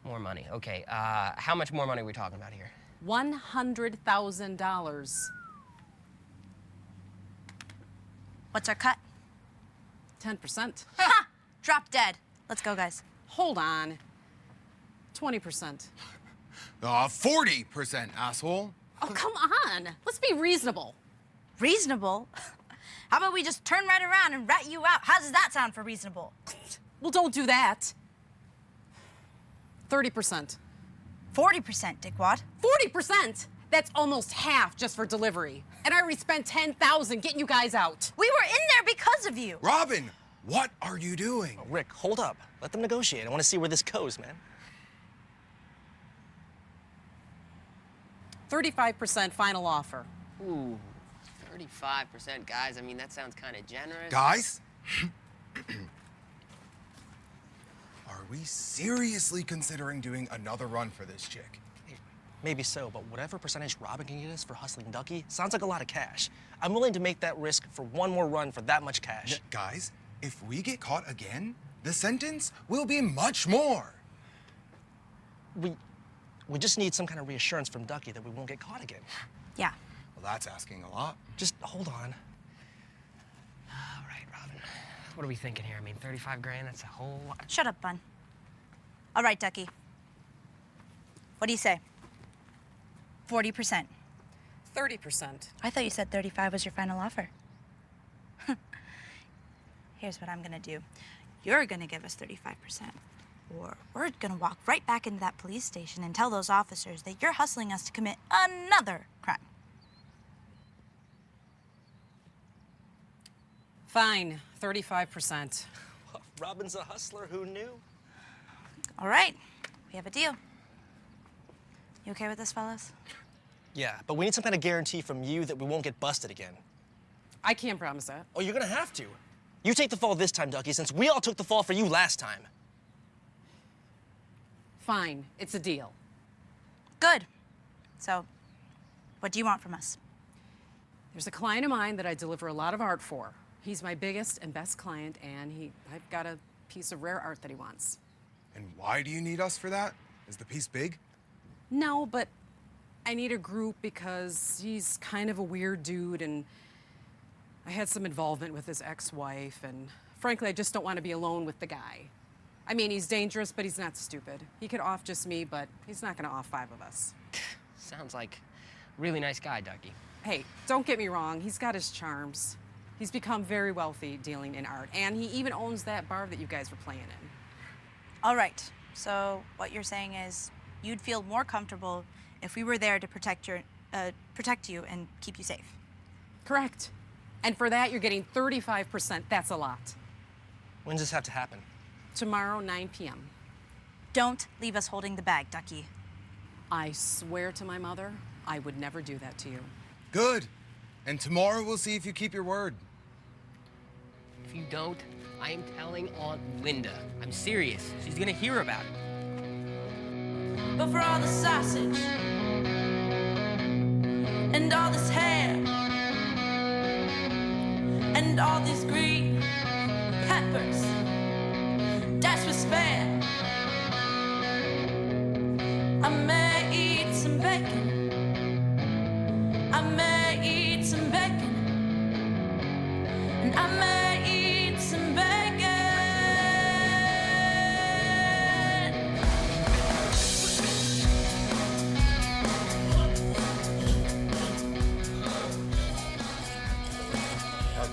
More money. Okay, how much more money are we talking about here? $100,000. What's our cut? 10%. Ha! Drop dead. Let's go, guys. Hold on. 20%. 40%, asshole. Oh, come on. Let's be reasonable. Reasonable? How about we just turn right around and rat you out? How does that sound for reasonable? Well, don't do that. 30%. 40%, dickwad. 40%? That's almost half just for delivery. And I already spent $10,000 getting you guys out. We were in there because of you. Robin, what are you doing? Oh, Rick, hold up. Let them negotiate. I want to see where this goes, man. 35% final offer. Ooh, 35%, guys. I mean, that sounds kind of generous. Guys? Are we seriously considering doing another run for this chick? Maybe so, but whatever percentage Robin can get us for hustling Ducky sounds like a lot of cash. I'm willing to make that risk for one more run for that much cash. Guys, if we get caught again, the sentence will be much more. We just need some kind of reassurance from Ducky that we won't get caught again. Yeah. Well, that's asking a lot. Just hold on. All right, Robin. What are we thinking here? I mean, 35 grand, that's a whole lot. Shut up, Bun. All right, Ducky. What do you say? 40%. 30%. I thought you said 35 was your final offer. Here's what I'm gonna do. You're gonna give us 35%. Or we're gonna walk right back into that police station and tell those officers that you're hustling us to commit another crime. Fine, 35%. Robin's a hustler, who knew? All right, we have a deal. You okay with this, fellas? Yeah, but we need some kind of guarantee from you that we won't get busted again. I can't promise that. Oh, you're gonna have to. You take the fall this time, Ducky, since we all took the fall for you last time. Fine, it's a deal. Good. So, what do you want from us? There's a client of mine that I deliver a lot of art for. He's my biggest and best client, and I've got a piece of rare art that he wants. And why do you need us for that? Is the piece big? No, but I need a group because he's kind of a weird dude, and I had some involvement with his ex-wife, and frankly, I just don't want to be alone with the guy. I mean, he's dangerous, but he's not stupid. He could off just me, but he's not gonna off 5 of us. Sounds like a really nice guy, Ducky. Hey, don't get me wrong, he's got his charms. He's become very wealthy dealing in art, and he even owns that bar that you guys were playing in. All right, so what you're saying is you'd feel more comfortable if we were there to protect you and keep you safe. Correct. And for that, you're getting 35%. That's a lot. When does this have to happen? Tomorrow, 9 p.m. Don't leave us holding the bag, Ducky. I swear to my mother, I would never do that to you. Good. And tomorrow we'll see if you keep your word. If you don't, I am telling Aunt Linda. I'm serious. She's gonna hear about it. But for all the sausage and all this hair and all these green peppers dashed with spare, I may eat some bacon, I may eat some bacon, and I may eat some bacon.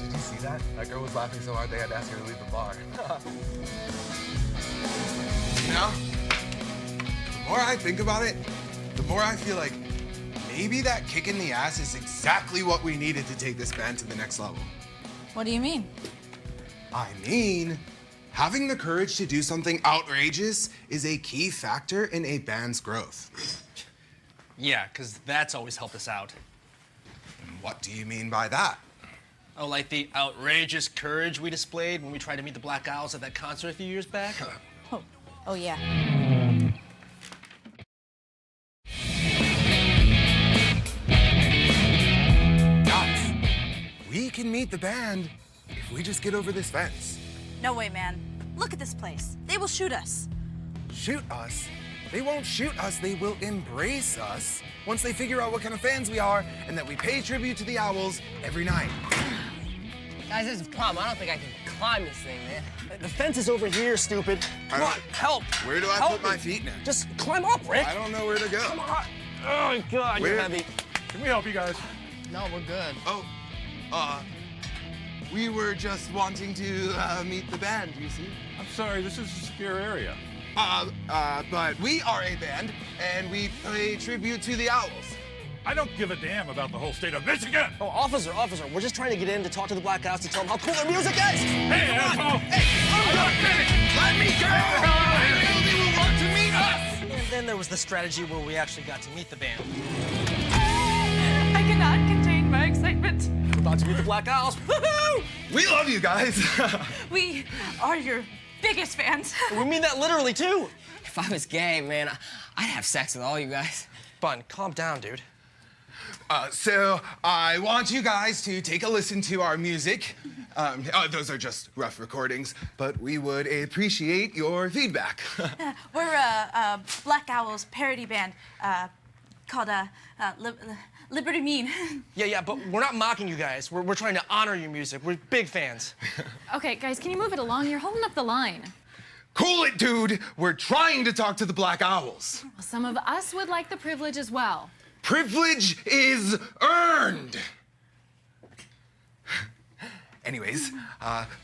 Did you see that? That girl was laughing so hard they had to ask her to leave the bar. You know, the more I think about it, the more I feel like maybe that kick in the ass is exactly what we needed to take this band to the next level. What do you mean? I mean, having the courage to do something outrageous is a key factor in a band's growth. Yeah, because that's always helped us out. And what do you mean by that? Oh, like the outrageous courage we displayed when we tried to meet the Black Owls at that concert a few years back? Oh yeah. Guys, we can meet the band if we just get over this fence. No way, man. Look at this place. They will shoot us. Shoot us? They won't shoot us, they will embrace us once they figure out what kind of fans we are and that we pay tribute to the Owls every night. Guys, there's a problem. I don't think I can climb this thing, man. The fence is over here, stupid. Come on, help. Where do I Help put me. my feet now? Just climb up, Rick. I don't know where to go. Come on. Oh, my God, you're heavy. Can we help you guys? No, we're good. Oh, we were just wanting to meet the band, you see? I'm sorry, this is a secure area. But we are a band, and we pay tribute to the Owls. I don't give a damn about the whole state of Michigan! Oh, officer, we're just trying to get in to talk to the Black Owls to tell them how cool their music is! Hey, asshole! Let me go! I know they will want to meet us! And then there was the strategy where we actually got to meet the band. I cannot contain my excitement. We're about to meet the Black Owls. Woohoo! We love you guys! We are your biggest fans. We mean that literally, too. If I was gay, man, I'd have sex with all you guys. Bun, calm down, dude. So I want you guys to take a listen to our music. Those are just rough recordings, but we would appreciate your feedback. We're a Black Owls parody band called Liberty Mean. Yeah, but we're not mocking you guys. We're trying to honor your music. We're big fans. Okay, guys, can you move it along? You're holding up the line. Cool it, dude. We're trying to talk to the Black Owls. Well, some of us would like the privilege as well. Privilege is earned. Anyways,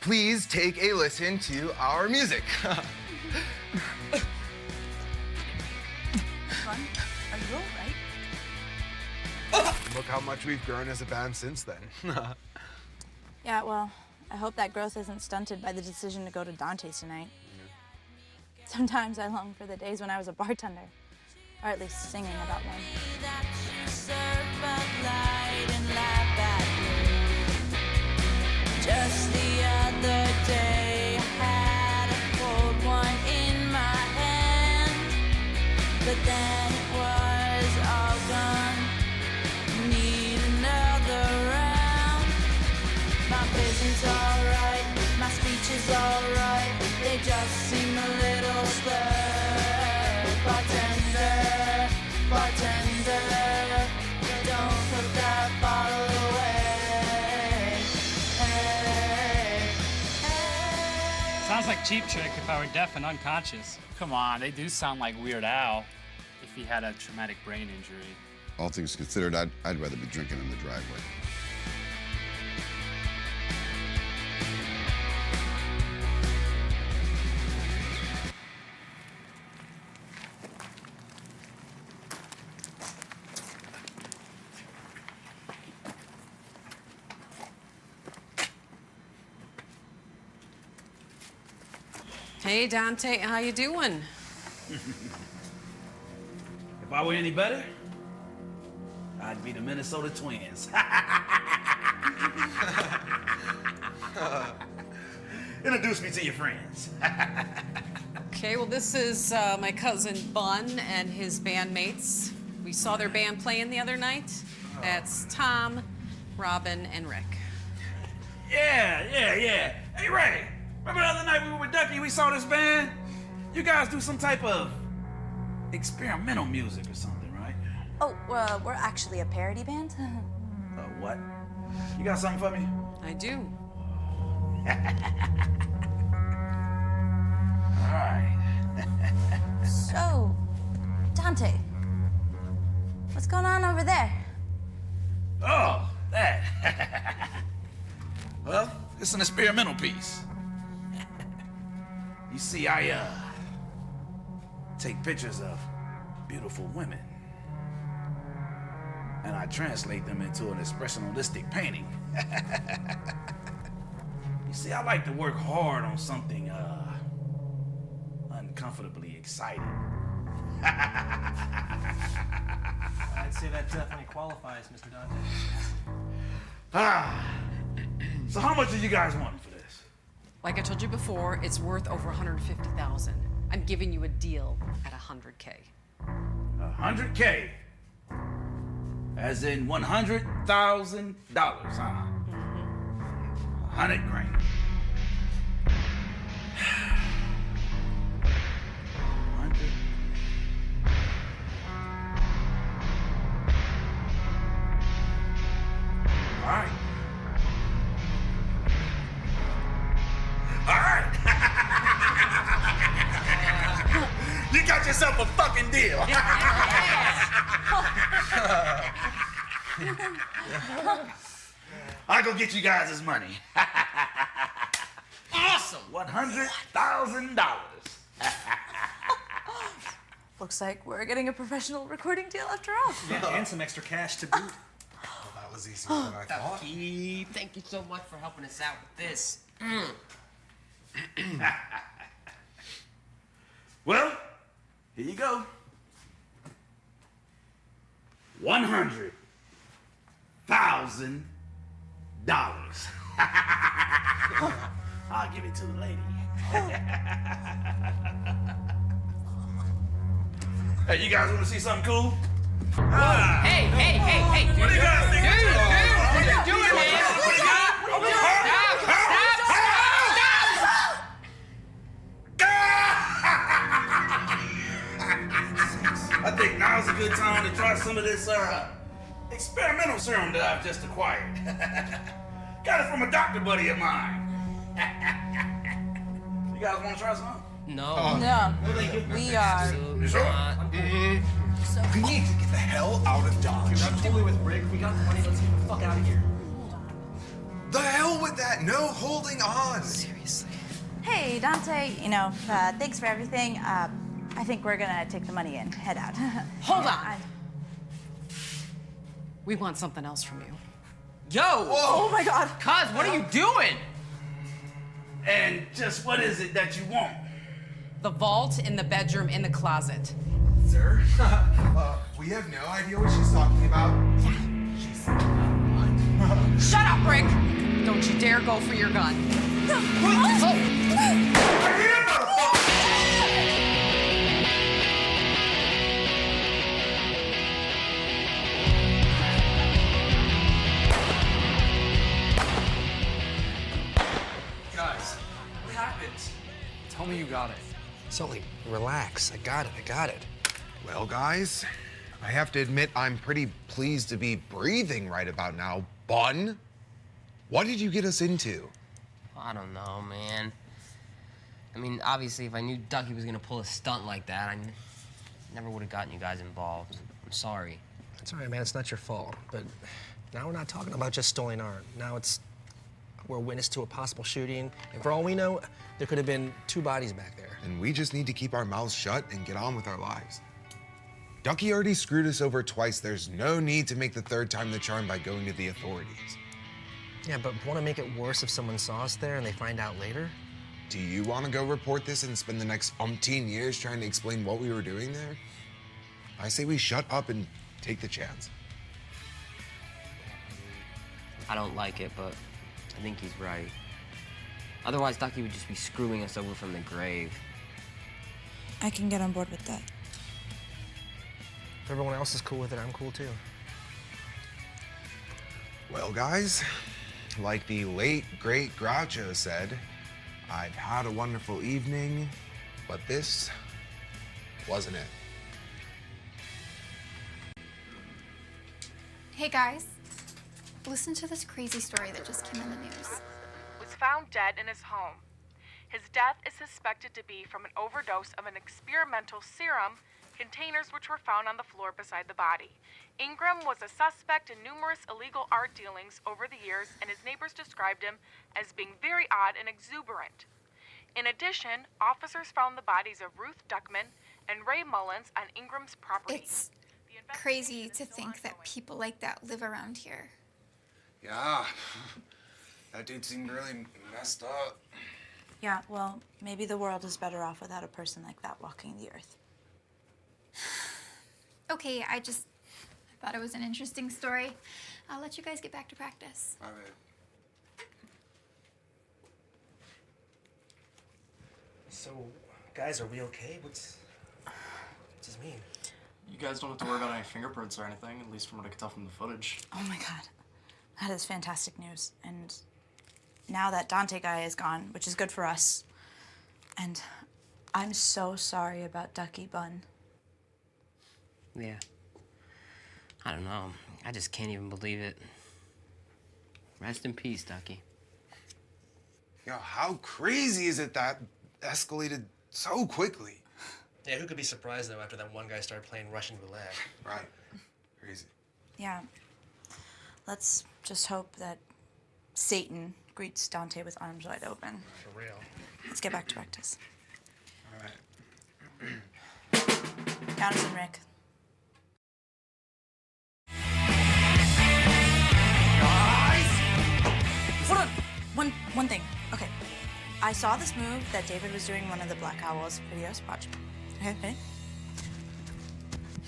please take a listen to our music. Fun? Are you all right? Look how much we've grown as a band since then. Yeah, well, I hope that growth isn't stunted by the decision to go to Dante's tonight. Sometimes I long for the days when I was a bartender, or at least singing about one. Just the other day, I had a cold one in my hand, but then it was all gone. Need another round. My vision's alright, my speech is alright. They just seem a little slurred. Bartender, bartender, don't put that bottle away. Sounds like Cheap Trick if I were deaf and unconscious. Come on, they do sound like Weird Al if he had a traumatic brain injury. All things considered, I'd rather be drinking in the driveway. Hey, Dante, how you doing? If I were any better, I'd be the Minnesota Twins. Introduce me to your friends. Okay, well, this is my cousin Bun and his bandmates. We saw their band playing the other night. That's Tom, Robin, and Rick. Yeah. Hey, Ray, remember the other night we were with Ducky, we saw this band? You guys do some type of experimental music or something, right? Oh, we're actually a parody band. What? You got something for me? I do. All right. So, Dante, what's going on over there? Oh, that. Well, it's an experimental piece. You see, I take pictures of beautiful women and I translate them into an expressionistic painting. You see, I like to work hard on something uncomfortably exciting. I'd say that definitely qualifies, Mr. Dante. So how much do you guys want for this? Like I told you before, it's worth over $150,000. I'm giving you a deal at $100K. $100K? As in $100,000, huh? 100 grand. All right. You got yourself a fucking deal. I'll go get you guys this money. Awesome. $100,000. Looks like we're getting a professional recording deal after all. Yeah, and some extra cash to boot. That was easier than I thought. Ducky, thank you so much for helping us out with this. Well, here you go. $100,000. I'll give it to the lady. Hey, you guys want to see something cool? Hey, hey, hey, hey! What do you guys think? Dude, what are you doing, man? What do you got? I think now's a good time to try some of this experimental serum that I've just acquired. Got it from a doctor buddy of mine. You guys want to try some? No. No. We are. You sure? We need to get the hell out of Dodge. I'm totally with Rick. We got the money. Let's get the fuck out of here. The hell with that. No holding on. Seriously. Hey, Dante, thanks for everything. I think we're gonna take the money and head out. Hold on. We want something else from you. Yo! Oh my God. Cuz, what are you doing? And just what is it that you want? The vault, in the bedroom, in the closet. Sir, we have no idea what she's talking about. Shut up, Rick! Don't you dare go for your gun. Guys, what happened? Tell me you got it. Sully, relax. I got it. Well, guys, I have to admit I'm pretty pleased to be breathing right about now. Bun, what did you get us into? I don't know, man. I mean, obviously, if I knew Ducky was gonna pull a stunt like that, I never would have gotten you guys involved. I'm sorry. It's all right, man. It's not your fault. But now we're not talking about just stolen art. Now we're witness to a possible shooting. And for all we know, there could have been 2 bodies back there. And we just need to keep our mouths shut and get on with our lives. Ducky already screwed us over twice. There's no need to make the 3rd time the charm by going to the authorities. Yeah, but want to make it worse if someone saw us there and they find out later? Do you want to go report this and spend the next umpteen years trying to explain what we were doing there? I say we shut up and take the chance. I don't like it, but I think he's right. Otherwise, Ducky would just be screwing us over from the grave. I can get on board with that. If everyone else is cool with it, I'm cool too. Well, guys, like the late, great Groucho said, I've had a wonderful evening, but this wasn't it. Hey guys, listen to this crazy story that just came in the news. Was found dead in his home. His death is suspected to be from an overdose of an experimental serum, containers which were found on the floor beside the body. Ingram was a suspect in numerous illegal art dealings over the years, and his neighbors described him as being very odd and exuberant. In addition, officers found the bodies of Ruth Duckman and Ray Mullins on Ingram's property. It's crazy to think that people like that live around here. Yeah, that dude seemed really messed up. Yeah, well, maybe the world is better off without a person like that walking the earth. Okay, I thought it was an interesting story. I'll let you guys get back to practice. All right. So, guys, are we okay? What's this mean? You guys don't have to worry about any fingerprints or anything, at least from what I could tell from the footage. Oh my God, that is fantastic news. And now that Dante guy is gone, which is good for us, and I'm so sorry about Ducky Bun. Yeah. I don't know. I just can't even believe it. Rest in peace, Ducky. Yo, how crazy is it that escalated so quickly? Yeah, who could be surprised, though, after that one guy started playing Russian roulette? Right. Crazy. Yeah. Let's just hope that Satan greets Dante with arms wide open. For real. Let's get back to practice. All right. Count us in, Rick. Hold on. One thing. Okay. I saw this move that David was doing in one of the Black Owl's videos. Watch. Okay, ready?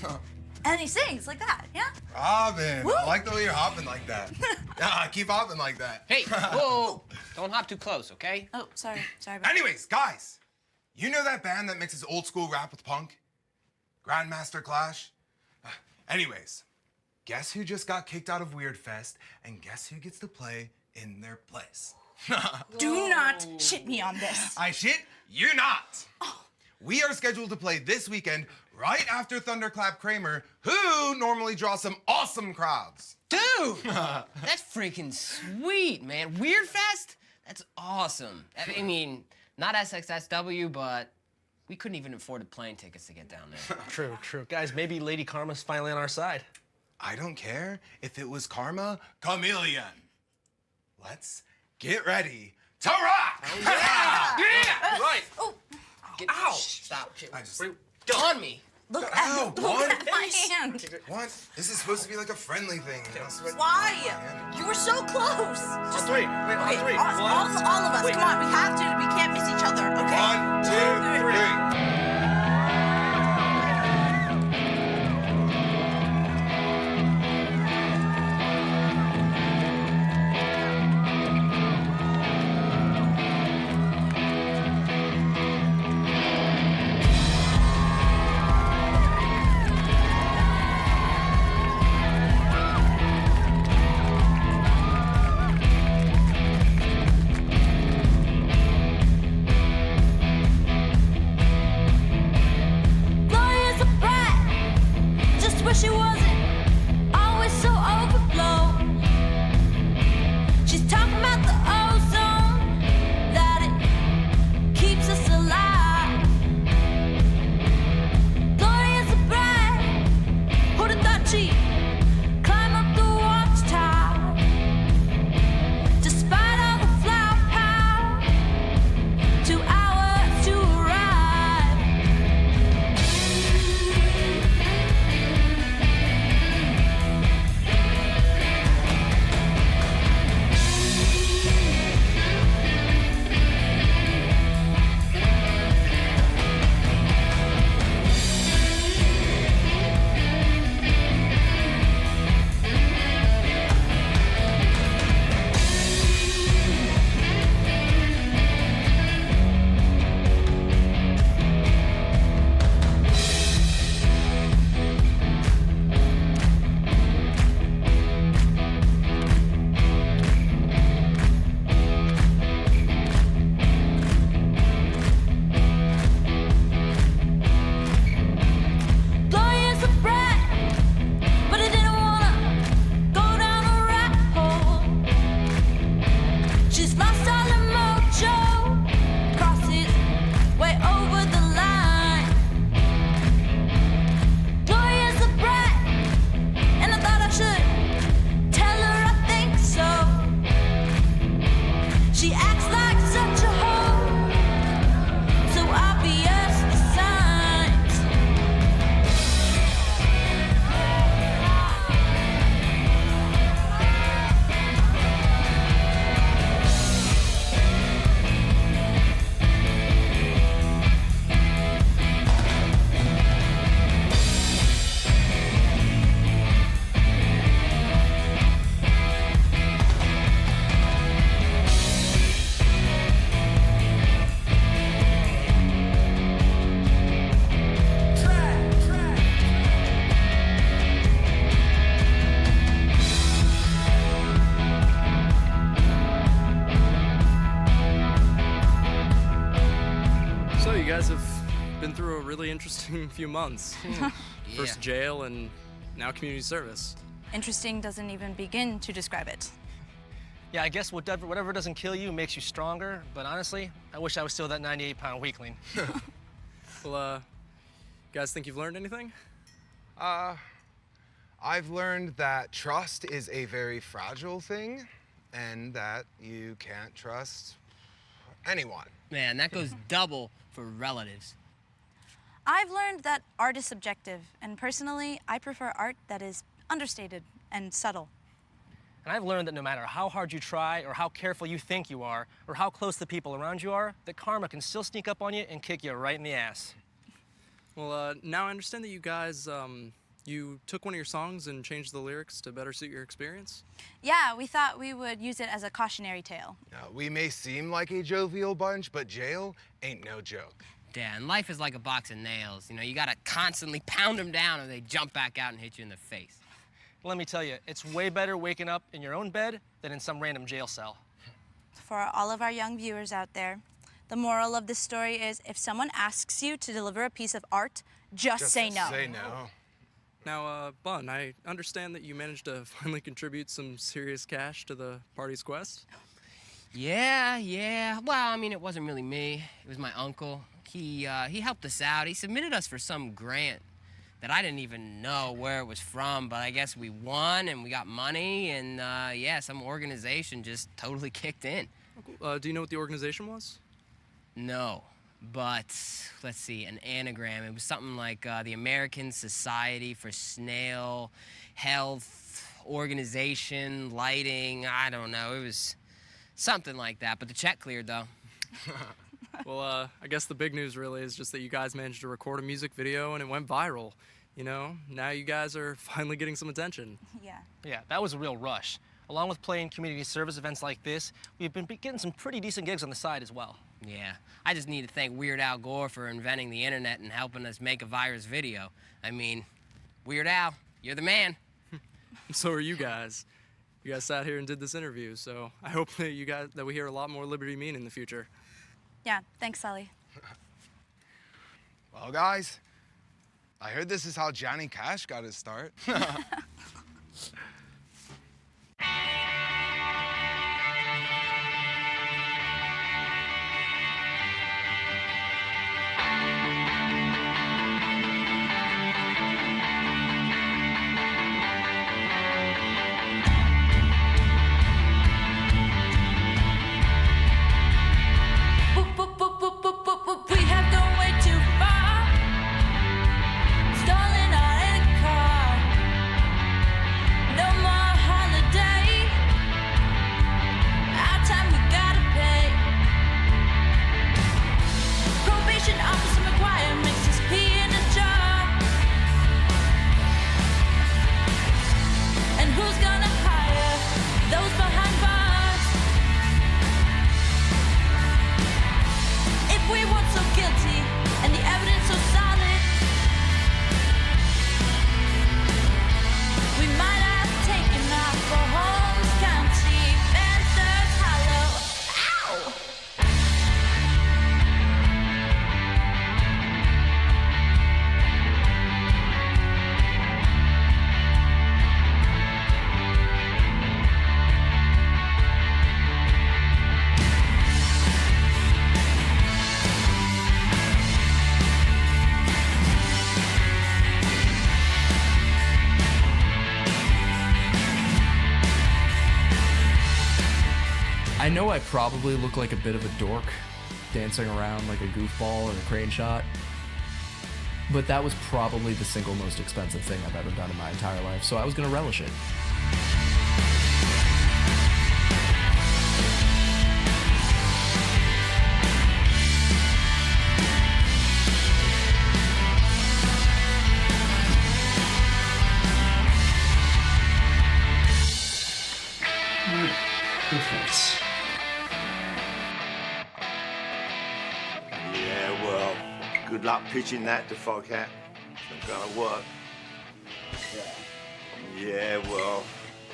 Huh. And he sings like that, yeah? Robin, Woo! I like the way you're hopping like that. Yeah, keep hopping like that. Hey, whoa! Don't hop too close, okay? Oh, sorry. Sorry about Anyways, guys, you know that band that mixes old school rap with punk? Grandmaster Clash? Anyways, guess who just got kicked out of Weird Fest, and guess who gets to play in their place? Do not shit me on this. I shit you not. We are scheduled to play this weekend right after Thunderclap Kramer, who normally draws some awesome crowds. Dude, that's freaking sweet, man. Weird Fest? That's awesome. I mean, not SXSW, but we couldn't even afford the plane tickets to get down there. True, true. Guys, maybe Lady Karma's finally on our side. I don't care if it was Karma Chameleon. Let's get ready to rock! Oh, yeah! Yeah! Right. Oh. Ow! Stop. On me. Look Ow, at my what? hand. What? This is supposed to be like a friendly thing. Why? You were so close. On three. Wait, Okay, on three. all of us. Wait. Come on, we can't miss each other, okay? 1, 2, 3. Gloria's a brat, just where she wasn't, always so overblown. She's talking about the ozone, that it keeps us alive. Gloria's a brat, who'd have thought she'd climb up the watchtower, despite all the flower power, 2 hours to arrive. Gloria's a brat, but I didn't wanna go down a rat hole. She's lost all her mojo, crosses way over the line. Gloria's a brat, and I thought I should tell her I think so. She acts like such a hoe, so obvious the signs. So you guys have been through a really interesting few months. First jail and now community service. Interesting doesn't even begin to describe it. Yeah, I guess whatever doesn't kill you makes you stronger, but honestly, I wish I was still that 98-pound weakling. Well, you guys think you've learned anything? I've learned that trust is a very fragile thing, and that you can't trust anyone. Man, that goes double for relatives. I've learned that art is subjective, and personally, I prefer art that is understated and subtle. And I've learned that no matter how hard you try, or how careful you think you are, or how close the people around you are, that karma can still sneak up on you and kick you right in the ass. Well, now I understand that you guys, you took one of your songs and changed the lyrics to better suit your experience? Yeah, we thought we would use it as a cautionary tale. We may seem like a jovial bunch, but jail ain't no joke. Yeah, and life is like a box of nails. You know, you gotta constantly pound them down or they jump back out and hit you in the face. Let me tell you, it's way better waking up in your own bed than in some random jail cell. For all of our young viewers out there, the moral of this story is if someone asks you to deliver a piece of art, just say no. Say no. Now, Bun, I understand that you managed to finally contribute some serious cash to the party's quest. Yeah. Well, I mean, it wasn't really me. It was my uncle. He helped us out. He submitted us for some grant that I didn't even know where it was from, but I guess we won and we got money, and yeah, some organization just totally kicked in. Do you know what the organization was? No, but let's see, an anagram. It was something like the American Society for Snail Health Organization, Lighting, I don't know. It was something like that, but the check cleared, though. Well, I guess the big news really is just that you guys managed to record a music video and it went viral. You know, now you guys are finally getting some attention. Yeah, that was a real rush. Along with playing community service events like this, we've been getting some pretty decent gigs on the side as well. Yeah, I just need to thank Weird Al Gore for inventing the internet and helping us make a virus video. I mean, Weird Al, you're the man. So are you guys. You guys sat here and did this interview, so I hope that we hear a lot more Liberty Mean in the future. Yeah, thanks, Sully. Well, guys, I heard this is how Johnny Cash got his start. We have gone way too far, stalling our end car. No more holiday. Our time we gotta pay. Probation officer McGuire makes us pee in a jar. And who's gonna hire those behind bars? If we weren't so guilty and the evidence so solid, we might have taken off for Holmes County, Panthers Hollow. Ow! I know I probably look like a bit of a dork, dancing around like a goofball in a crane shot, but that was probably the single most expensive thing I've ever done in my entire life, so I was gonna relish it. Yeah, well, good luck pitching that to Foghat. It's not gonna work. Yeah, well,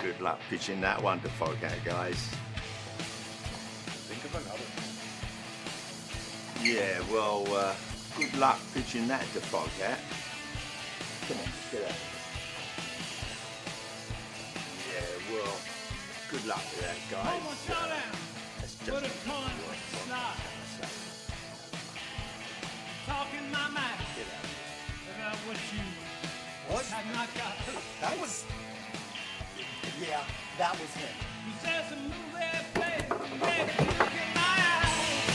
good luck pitching that one to Foghat, guys. Think of another. Yeah, well, good luck pitching that to Foghat. Come on, get out. Yeah, well, good luck with that, guys. That's just Put a con slide. Talking my mind about what you have not got. That was... Yeah, that was him. He says a movie play, maybe look in my eyes.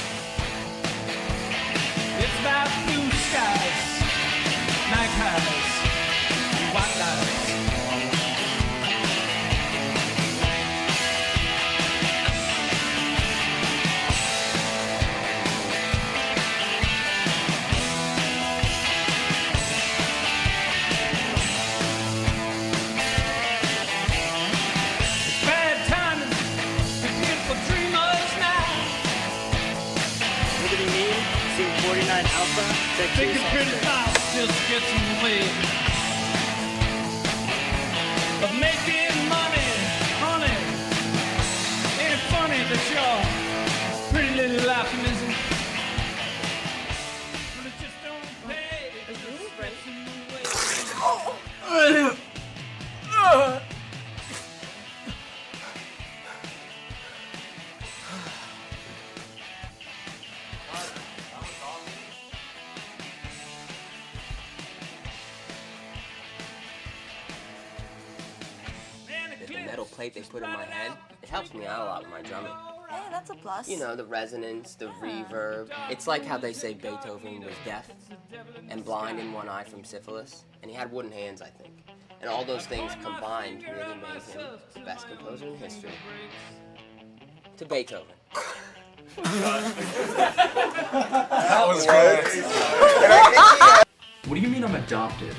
It's about blue skies, night highs, white lights. Bad timing, the beautiful dreamers now. Thinking pretty fast just gets in the way of making money, honey. Ain't it funny that your pretty little life is missing? But it just don't pay. It just gets in the way. The metal plate they put in my head, it helps me out a lot with my drumming. Hey, that's a plus. You know, the resonance, the reverb. It's like how they say Beethoven was deaf and blind in one eye from syphilis, and he had wooden hands, I think. And all those things combined really made him the best composer in history. To Beethoven. That was good. What do you mean I'm adopted?